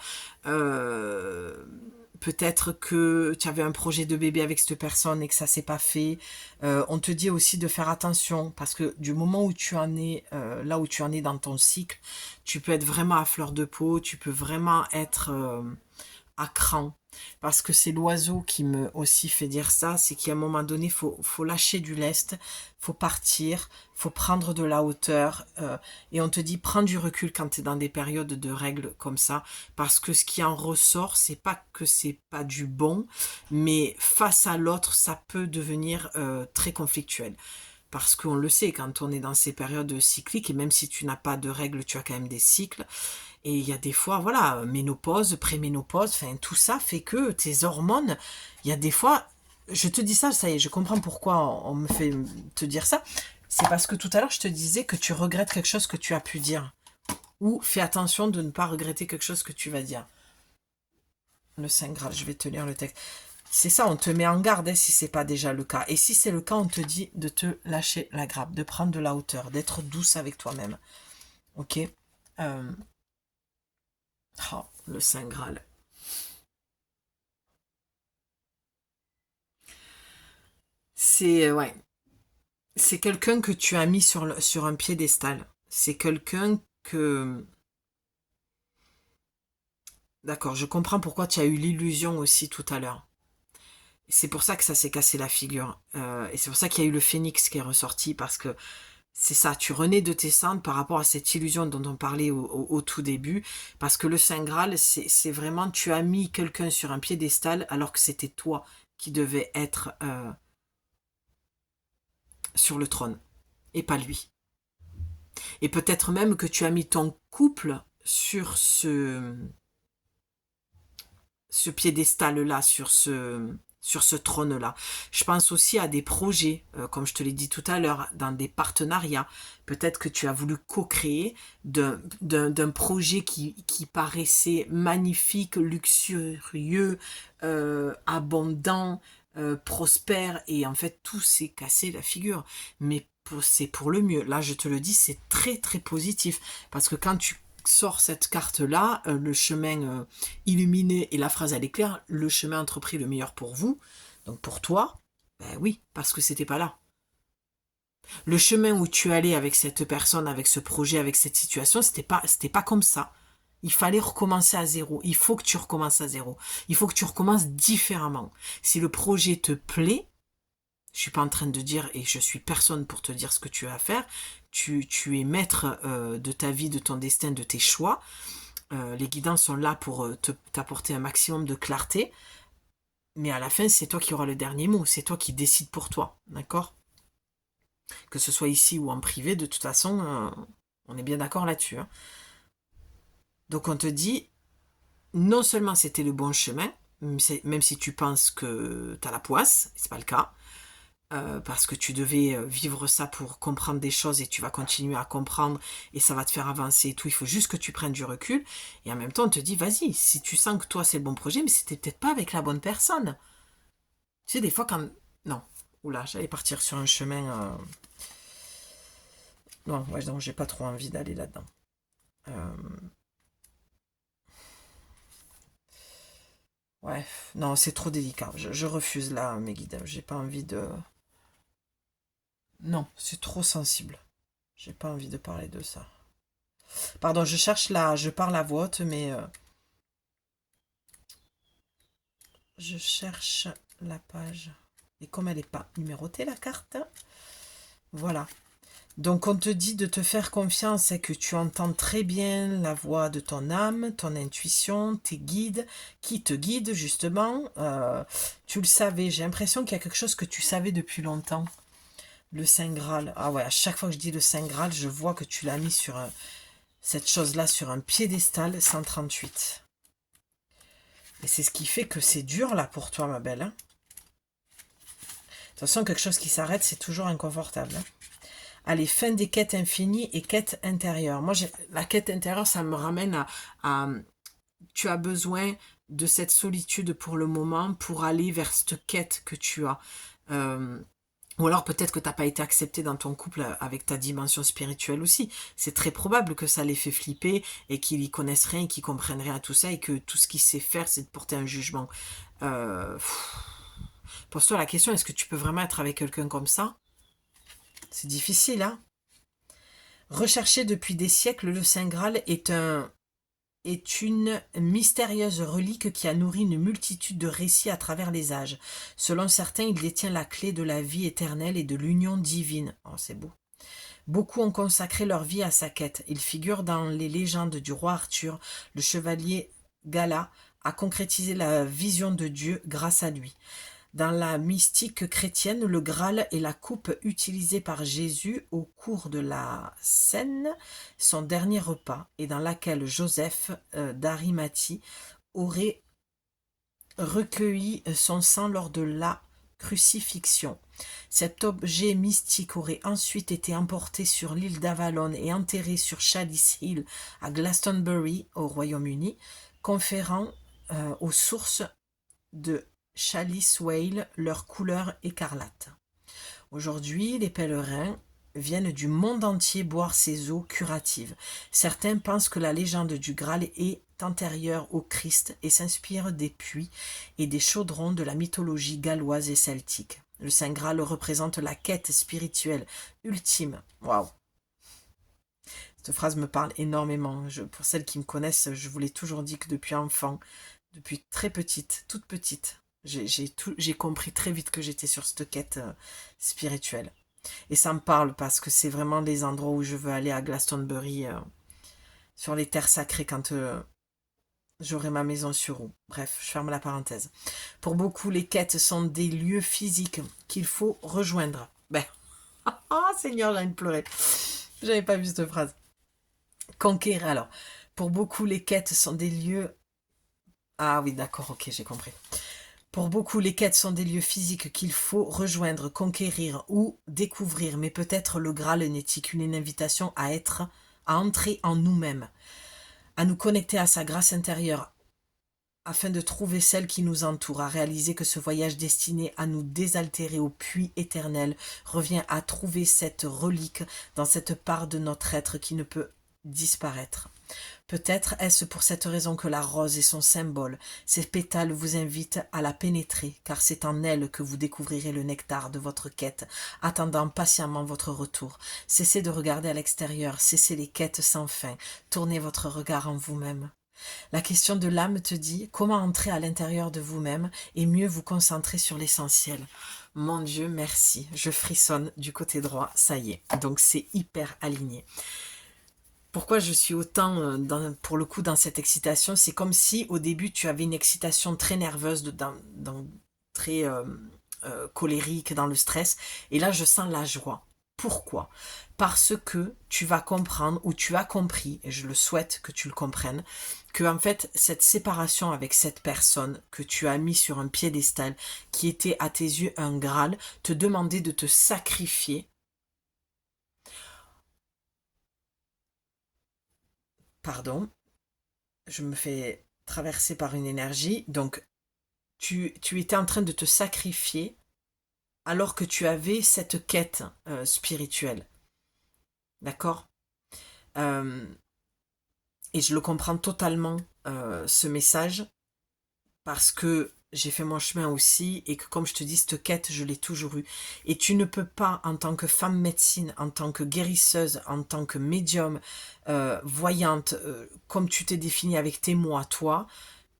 peut-être que tu avais un projet de bébé avec cette personne et que ça s'est pas fait. On te dit aussi de faire attention, parce que du moment où tu en es, là où tu en es dans ton cycle, tu peux être vraiment à fleur de peau, tu peux vraiment être à cran. parce que c'est l'oiseau qui me aussi fait dire ça, c'est qu'à un moment donné, faut lâcher du lest, faut partir, faut prendre de la hauteur, et on te dit prends du recul quand tu es dans des périodes de règles comme ça, parce que ce qui en ressort, c'est pas que c'est pas du bon, mais face à l'autre, ça peut devenir très conflictuel. Parce qu'on le sait, quand on est dans ces périodes cycliques, et même si tu n'as pas de règles, tu as quand même des cycles, et il y a des fois, voilà, ménopause, préménopause, enfin tout ça fait que tes hormones, il y a des fois, je te dis ça, ça y est, je comprends pourquoi on me fait te dire ça. C'est parce que tout à l'heure, je te disais que tu regrettes quelque chose que tu as pu dire. Ou fais attention de ne pas regretter quelque chose que tu vas dire. Le Saint Graal, je vais te lire le texte. C'est ça, on te met en garde hein, si c'est pas déjà le cas. Et si c'est le cas, on te dit de te lâcher la grappe, de prendre de la hauteur, d'être douce avec toi-même. Ok Oh, le Saint Graal. Ouais, c'est quelqu'un que tu as mis sur un piédestal. C'est quelqu'un que... D'accord, je comprends pourquoi tu as eu l'illusion aussi tout à l'heure. C'est pour ça que ça s'est cassé la figure. Et c'est pour ça qu'il y a eu le phénix qui est ressorti, parce que c'est ça, tu renais de tes cendres par rapport à cette illusion dont on parlait au tout début, parce que le Saint Graal, c'est vraiment, tu as mis quelqu'un sur un piédestal alors que c'était toi qui devais être sur le trône, et pas lui. Et peut-être même que tu as mis ton couple sur ce piédestal-là, sur ce trône-là. Je pense aussi à des projets, comme je te l'ai dit tout à l'heure, dans des partenariats. Peut-être que tu as voulu co-créer d'un projet qui paraissait magnifique, luxurieux, abondant, prospère, et en fait tout s'est cassé la figure. Mais c'est pour le mieux. Là, je te le dis, c'est très très positif. Parce que quand tu sors cette carte-là, le chemin illuminé, et la phrase elle est claire, le chemin entrepris le meilleur pour vous, donc pour toi, ben oui, parce que c'était pas là. Le chemin où tu allais avec cette personne, avec ce projet, avec cette situation, c'était pas comme ça. Il fallait recommencer à zéro. Il faut que tu recommences à zéro. Il faut que tu recommences différemment. Si le projet te plaît, je suis pas en train de dire, et je suis personne pour te dire ce que tu as à faire, tu es maître de ta vie, de ton destin, de tes choix. Les guidances sont là pour t'apporter un maximum de clarté, mais à la fin, c'est toi qui auras le dernier mot, c'est toi qui décides pour toi, d'accord? Que ce soit ici ou en privé, de toute façon, on est bien d'accord là-dessus. Hein. Donc on te dit, non seulement c'était le bon chemin, même si tu penses que tu as la poisse, c'est pas le cas, parce que tu devais vivre ça pour comprendre des choses, et tu vas continuer à comprendre et ça va te faire avancer et tout. Il faut juste que tu prennes du recul, et en même temps on te dit vas-y, si tu sens que toi c'est le bon projet, mais c'était peut-être pas avec la bonne personne. Tu sais, des fois quand... Non, oula, j'allais partir sur un chemin... Non, ouais, non, j'ai pas trop envie d'aller là-dedans. Ouais, non, c'est trop délicat. Je refuse là, mes guides. J'ai pas envie de... Non, c'est trop sensible. J'ai pas envie de parler de ça. Pardon, je parle à voix haute, mais je cherche la page. Et comme elle n'est pas numérotée, la carte, voilà. Donc on te dit de te faire confiance et que tu entends très bien la voix de ton âme, ton intuition, tes guides, qui te guident justement. Tu le savais, j'ai l'impression qu'il y a quelque chose que tu savais depuis longtemps. Le Saint Graal. Ah ouais, à chaque fois que je dis le Saint Graal, je vois que tu l'as mis sur cette chose-là sur un piédestal 138. Et c'est ce qui fait que c'est dur là pour toi, ma belle. Hein. De toute façon, quelque chose qui s'arrête, c'est toujours inconfortable. Hein. Allez, fin des quêtes infinies et quêtes intérieures. Moi, la quête intérieure, ça me ramène à... Tu as besoin de cette solitude pour le moment pour aller vers cette quête que tu as. Ou alors peut-être que tu n'as pas été accepté dans ton couple avec ta dimension spirituelle aussi. C'est très probable que ça les fait flipper et qu'ils y connaissent rien, qu'ils comprennent rien à tout ça, et que tout ce qu'ils savent faire, c'est de porter un jugement. Pose-toi la question, est-ce que tu peux vraiment être avec quelqu'un comme ça? C'est difficile, hein? Recherché depuis des siècles, le Saint Graal est un est une mystérieuse relique qui a nourri une multitude de récits à travers les âges. Selon certains, il détient la clé de la vie éternelle et de l'union divine. Oh, c'est beau. Beaucoup ont consacré leur vie à sa quête. Il figure dans les légendes du roi Arthur. Le chevalier Gala a concrétisé la vision de Dieu grâce à lui. Dans la mystique chrétienne, le Graal est la coupe utilisée par Jésus au cours de la scène, son dernier repas, et dans laquelle Joseph d'Arimathie aurait recueilli son sang lors de la crucifixion. Cet objet mystique aurait ensuite été emporté sur l'île d'Avalon et enterré sur Chalice Hill à Glastonbury, au Royaume-Uni, conférant aux sources de Chalice Whale leur couleur écarlate. Aujourd'hui, les pèlerins viennent du monde entier boire ces eaux curatives. Certains pensent que la légende du Graal est antérieure au Christ et s'inspire des puits et des chaudrons de la mythologie galloise et celtique. Le Saint Graal représente la quête spirituelle ultime. Waouh! Cette phrase me parle énormément. Pour celles qui me connaissent, je vous l'ai toujours dit que depuis enfant, depuis très petite, toute petite, j'ai compris très vite que j'étais sur cette quête spirituelle. Et ça me parle parce que c'est vraiment les endroits où je veux aller à Glastonbury, sur les terres sacrées quand j'aurai ma maison sur eau. Bref, je ferme la parenthèse. Pour beaucoup, les quêtes sont des lieux physiques qu'il faut rejoindre. Ben, ah Seigneur, j'ai envie de pleurer. J'avais pas vu cette phrase. Conquérir, alors. Pour beaucoup, les quêtes sont des lieux... Ah oui, d'accord, ok, j'ai compris. Pour beaucoup, les quêtes sont des lieux physiques qu'il faut rejoindre, conquérir ou découvrir, mais peut-être le Graal n'est-il qu'une invitation à entrer en nous-mêmes, à nous connecter à sa grâce intérieure, afin de trouver celle qui nous entoure, à réaliser que ce voyage destiné à nous désaltérer au puits éternel revient à trouver cette relique dans cette part de notre être qui ne peut disparaître. Peut-être est-ce pour cette raison que la rose est son symbole. Ses pétales vous invitent à la pénétrer, car c'est en elle que vous découvrirez le nectar de votre quête, attendant patiemment votre retour. Cessez de regarder à l'extérieur, cessez les quêtes sans fin, tournez votre regard en vous-même. La question de l'âme te dit comment entrer à l'intérieur de vous-même et mieux vous concentrer sur l'essentiel. Mon Dieu, merci. Je frissonne du côté droit, ça y est. Donc c'est hyper aligné. Pourquoi je suis autant, pour le coup, dans cette excitation, c'est comme si au début tu avais une excitation très nerveuse, très colérique, dans le stress, et là je sens la joie. Pourquoi? Parce que tu vas comprendre, ou tu as compris, et je le souhaite que tu le comprennes, que en fait cette séparation avec cette personne que tu as mis sur un piédestal, qui était à tes yeux un Graal, te demandait de te sacrifier. Pardon, je me fais traverser par une énergie, donc tu étais en train de te sacrifier alors que tu avais cette quête spirituelle. D'accord? Et je le comprends totalement, ce message, parce que j'ai fait mon chemin aussi, et que comme je te dis, cette quête, je l'ai toujours eue. Et tu ne peux pas, en tant que femme médecine, en tant que guérisseuse, en tant que médium, voyante, comme tu t'es définie avec tes mots à toi,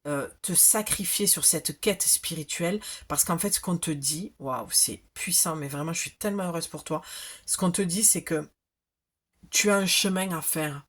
te sacrifier sur cette quête spirituelle, parce qu'en fait, ce qu'on te dit, waouh, c'est puissant, mais vraiment, je suis tellement heureuse pour toi. Ce qu'on te dit, c'est que tu as un chemin à faire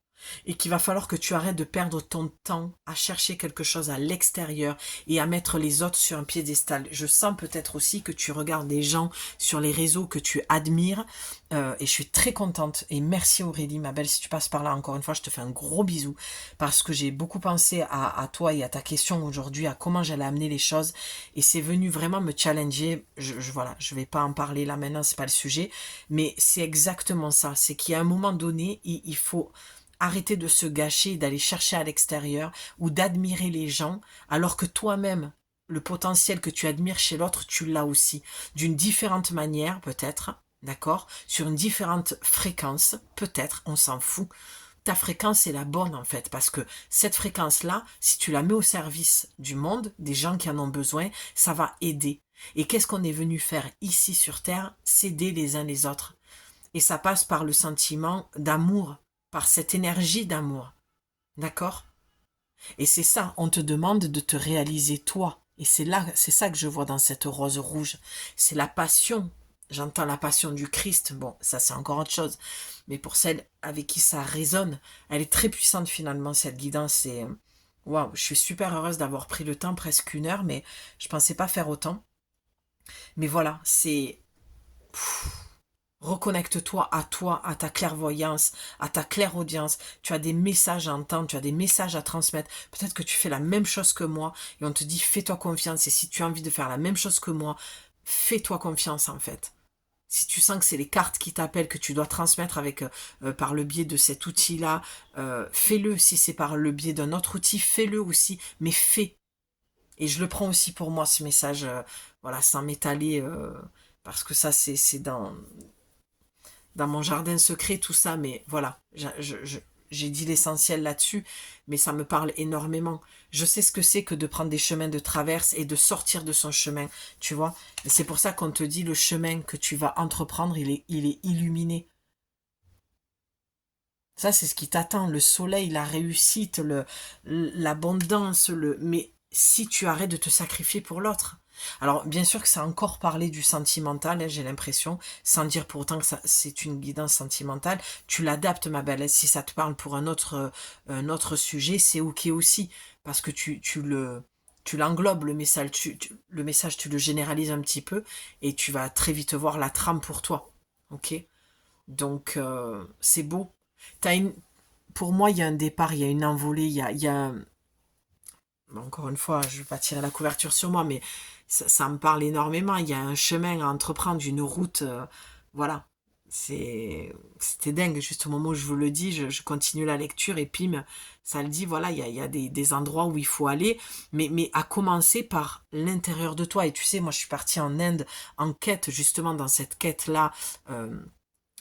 et qu'il va falloir que tu arrêtes de perdre ton temps à chercher quelque chose à l'extérieur et à mettre les autres sur un piédestal. Je sens peut-être aussi que tu regardes des gens sur les réseaux que tu admires, et je suis très contente, et merci Aurélie, ma belle, si tu passes par là, encore une fois, je te fais un gros bisou, parce que j'ai beaucoup pensé à toi et à ta question aujourd'hui, à comment j'allais amener les choses, et c'est venu vraiment me challenger. Voilà, je vais pas en parler là maintenant, c'est pas le sujet, mais c'est exactement ça, c'est qu'à un moment donné, il faut arrêter de se gâcher, d'aller chercher à l'extérieur ou d'admirer les gens, alors que toi-même, le potentiel que tu admires chez l'autre, tu l'as aussi. D'une différente manière, peut-être, d'accord? Sur une différente fréquence, peut-être, on s'en fout. Ta fréquence est la bonne, en fait, parce que cette fréquence-là, si tu la mets au service du monde, des gens qui en ont besoin, ça va aider. Et qu'est-ce qu'on est venu faire ici sur Terre? S'aider les uns les autres. Et ça passe par le sentiment d'amour, par cette énergie d'amour. D'accord? Et c'est ça, on te demande de te réaliser toi. Et c'est ça que je vois dans cette rose rouge. C'est la passion. J'entends la passion du Christ. Bon, ça c'est encore autre chose. Mais pour celle avec qui ça résonne, elle est très puissante finalement, cette guidance. Et waouh, je suis super heureuse d'avoir pris le temps, presque 1 heure, mais je pensais pas faire autant. Mais voilà, c'est reconnecte-toi, à ta clairvoyance, à ta clairaudience. Tu as des messages à entendre, tu as des messages à transmettre. Peut-être que tu fais la même chose que moi et on te dit fais-toi confiance. Et si tu as envie de faire la même chose que moi, fais-toi confiance en fait. Si tu sens que c'est les cartes qui t'appellent, que tu dois transmettre avec par le biais de cet outil-là, fais-le. Si c'est par le biais d'un autre outil, fais-le aussi. Mais fais. Et je le prends aussi pour moi, ce message, voilà, sans m'étaler, parce que ça, c'est dans mon jardin secret, tout ça, mais voilà, j'ai dit l'essentiel là-dessus, mais ça me parle énormément. Je sais ce que c'est que de prendre des chemins de traverse et de sortir de son chemin, tu vois. Et c'est pour ça qu'on te dit le chemin que tu vas entreprendre, il est illuminé. Ça, c'est ce qui t'attend, le soleil, la réussite, l'abondance, mais si tu arrêtes de te sacrifier pour l'autre. Alors, bien sûr que ça a encore parlé du sentimental, hein, j'ai l'impression, sans dire pour autant que c'est une guidance sentimentale. Tu l'adaptes, ma belle. Si ça te parle pour un autre sujet, c'est ok aussi, parce que tu l'englobes, le message, le message, tu le généralises un petit peu, et tu vas très vite voir la trame pour toi. Ok? Donc, c'est beau. T'as une... Pour moi, il y a un départ, il y a une envolée, encore une fois, je ne vais pas tirer la couverture sur moi, mais ça me parle énormément. Il y a un chemin à entreprendre, une route, voilà. C'était dingue, juste au moment où je vous le dis, je continue la lecture et pim, ça le dit, voilà, il y a des endroits où il faut aller, mais à commencer par l'intérieur de toi. Et tu sais, moi je suis partie en Inde en quête, justement dans cette quête-là,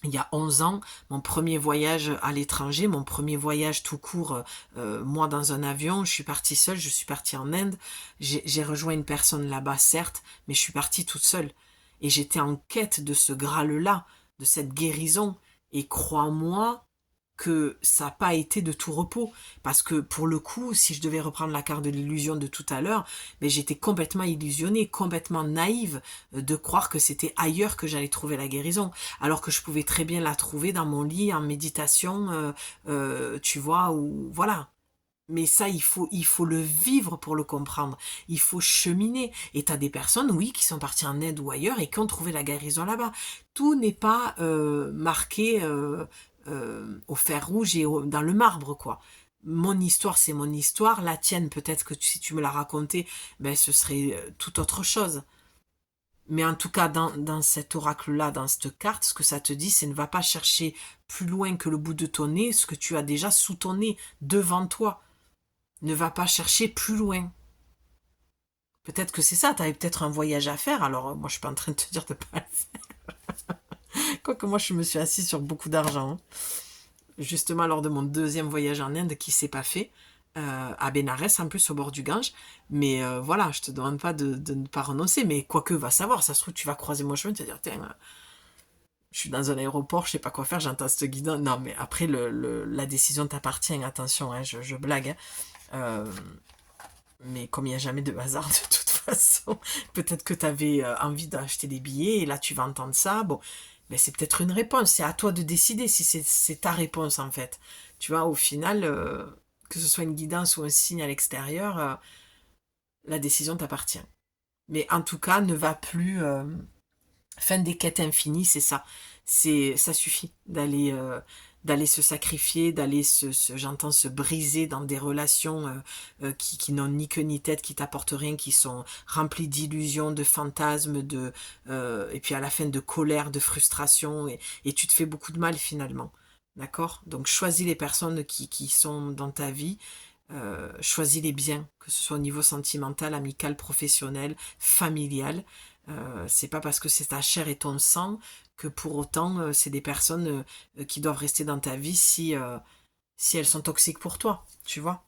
il y a 11 ans, mon premier voyage à l'étranger, mon premier voyage tout court, moi dans un avion, je suis partie seule, je suis partie en Inde, j'ai rejoint une personne là-bas, certes, mais je suis partie toute seule. Et j'étais en quête de ce Graal-là, de cette guérison. Et crois-moi que ça n'a pas été de tout repos. Parce que pour le coup, si je devais reprendre la carte de l'illusion de tout à l'heure, mais j'étais complètement illusionnée, complètement naïve de croire que c'était ailleurs que j'allais trouver la guérison. Alors que je pouvais très bien la trouver dans mon lit, en méditation, tu vois, ou voilà. Mais ça, il faut le vivre pour le comprendre. Il faut cheminer. Et tu as des personnes, oui, qui sont parties en Inde ou ailleurs et qui ont trouvé la guérison là-bas. Tout n'est pas marqué au fer rouge et dans le marbre, quoi. Mon histoire, c'est mon histoire. La tienne, peut-être que si tu me la racontais, ben, ce serait tout autre chose. Mais en tout cas, dans cet oracle-là, dans cette carte, ce que ça te dit, c'est ne va pas chercher plus loin que le bout de ton nez, ce que tu as déjà sous ton nez, devant toi. Ne va pas chercher plus loin. Peut-être que c'est ça, tu avais peut-être un voyage à faire, alors moi je suis pas en train de te dire de pas le faire. Quoique moi je me suis assise sur beaucoup d'argent. Hein. Justement lors de mon deuxième voyage en Inde qui s'est pas fait, à Bénarès en plus au bord du Gange. Mais voilà, je te demande pas de ne pas renoncer, mais quoique va savoir, ça se trouve tu vas croiser mon chemin, tu vas dire, tiens, je suis dans un aéroport, je sais pas quoi faire, j'entends ce guidon. Non mais après la décision t'appartient, attention, hein, je blague. Hein. Mais comme il n'y a jamais de hasard de toute façon, peut-être que tu avais envie d'acheter des billets et là tu vas entendre ça. Bon, ben c'est peut-être une réponse. C'est à toi de décider si c'est ta réponse en fait. Tu vois, au final, que ce soit une guidance ou un signe à l'extérieur, la décision t'appartient. Mais en tout cas, ne va plus. Fin des quêtes infinies, c'est ça. Ça suffit d'aller se sacrifier, d'aller j'entends se briser dans des relations qui n'ont ni queue ni tête, qui t'apportent rien, qui sont remplies d'illusions, de fantasmes, et puis à la fin de colère, de frustration, et tu te fais beaucoup de mal finalement. D'accord? Donc choisis les personnes qui sont dans ta vie, choisis les biens, que ce soit au niveau sentimental, amical, professionnel, familial. C'est pas parce que c'est ta chair et ton sang que pour autant c'est des personnes qui doivent rester dans ta vie si elles sont toxiques pour toi, tu vois.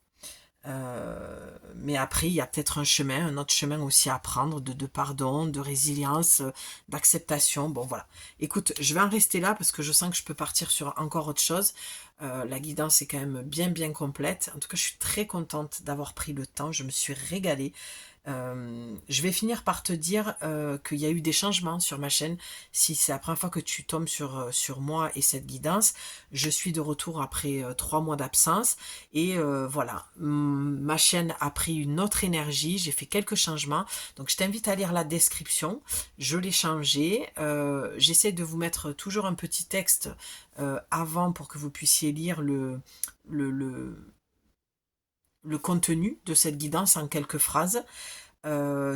Mais après, il y a peut-être un autre chemin aussi à prendre, de pardon, de résilience, d'acceptation. Bon, voilà. Écoute, je vais en rester là parce que je sens que je peux partir sur encore autre chose. La guidance est quand même bien, bien complète. En tout cas, je suis très contente d'avoir pris le temps. Je me suis régalée. Je vais finir par te dire qu'il y a eu des changements sur ma chaîne. Si c'est la première fois que tu tombes sur moi et cette guidance, je suis de retour après 3 mois d'absence et voilà, ma chaîne a pris une autre énergie, j'ai fait quelques changements, donc je t'invite à lire la description, je l'ai changé, j'essaie de vous mettre toujours un petit texte avant pour que vous puissiez lire le, le, le contenu de cette guidance en quelques phrases.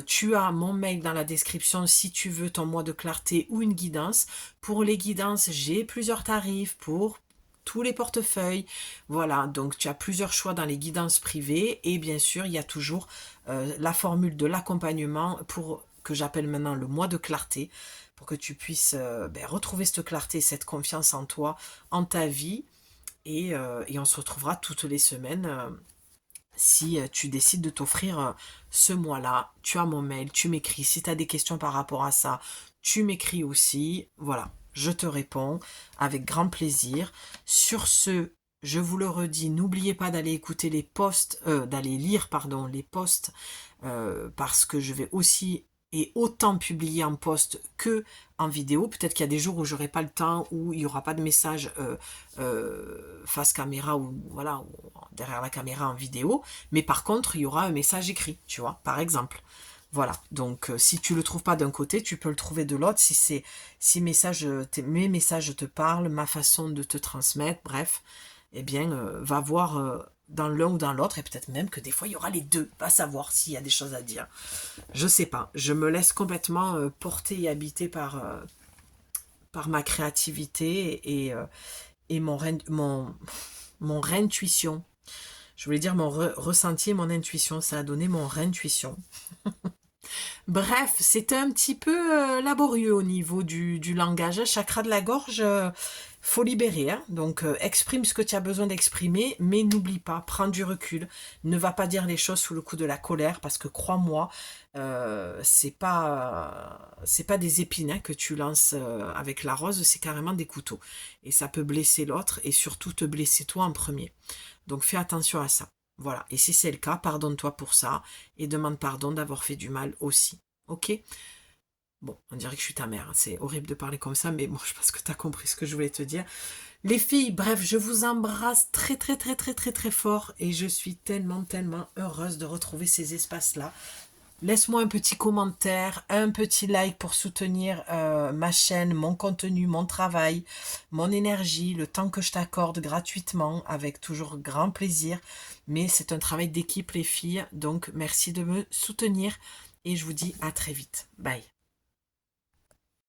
Tu as mon mail dans la description si tu veux ton mois de clarté ou une guidance. Pour les guidances, j'ai plusieurs tarifs pour tous les portefeuilles. Voilà, donc tu as plusieurs choix dans les guidances privées. Et bien sûr, il y a toujours la formule de l'accompagnement pour que j'appelle maintenant le mois de clarté, pour que tu puisses retrouver cette clarté, cette confiance en toi, en ta vie. Et on se retrouvera toutes les semaines. Si tu décides de t'offrir ce mois-là, tu as mon mail, tu m'écris. Si tu as des questions par rapport à ça, tu m'écris aussi. Voilà, je te réponds avec grand plaisir. Sur ce, je vous le redis, n'oubliez pas d'aller écouter les posts, d'aller lire, pardon, les posts, parce que je vais aussi et autant publier en post que en vidéo. Peut-être qu'il y a des jours où j'aurai pas le temps, où il n'y aura pas de message face caméra ou voilà, ou derrière la caméra en vidéo. Mais par contre, il y aura un message écrit, tu vois, par exemple. Voilà, donc si tu le trouves pas d'un côté, tu peux le trouver de l'autre. Si mes messages te parlent, ma façon de te transmettre, bref, eh bien, va voir dans l'un ou dans l'autre, et peut-être même que des fois il y aura les deux. Va savoir s'il y a des choses à dire. Je sais pas. Je me laisse complètement porter et habiter par ma créativité et mon réintuition. Je voulais dire mon ressenti et mon intuition. Ça a donné mon réintuition. Bref, c'était un petit peu laborieux au niveau du langage. Chakra de la gorge, faut libérer. Hein. Donc, exprime ce que tu as besoin d'exprimer, mais n'oublie pas, prends du recul. Ne va pas dire les choses sous le coup de la colère, parce que crois-moi, c'est pas des épines hein, que tu lances avec la rose, c'est carrément des couteaux. Et ça peut blesser l'autre, et surtout te blesser toi en premier. Donc, fais attention à ça. Voilà, et si c'est le cas, pardonne-toi pour ça et demande pardon d'avoir fait du mal aussi. Ok? Bon, on dirait que je suis ta mère, hein. C'est horrible de parler comme ça, mais bon, je pense que tu as compris ce que je voulais te dire. Les filles, bref, je vous embrasse très très très très très très fort et je suis tellement tellement heureuse de retrouver ces espaces-là. Laisse-moi un petit commentaire, un petit like pour soutenir ma chaîne, mon contenu, mon travail, mon énergie, le temps que je t'accorde gratuitement, avec toujours grand plaisir. Mais c'est un travail d'équipe les filles, donc merci de me soutenir et je vous dis à très vite. Bye.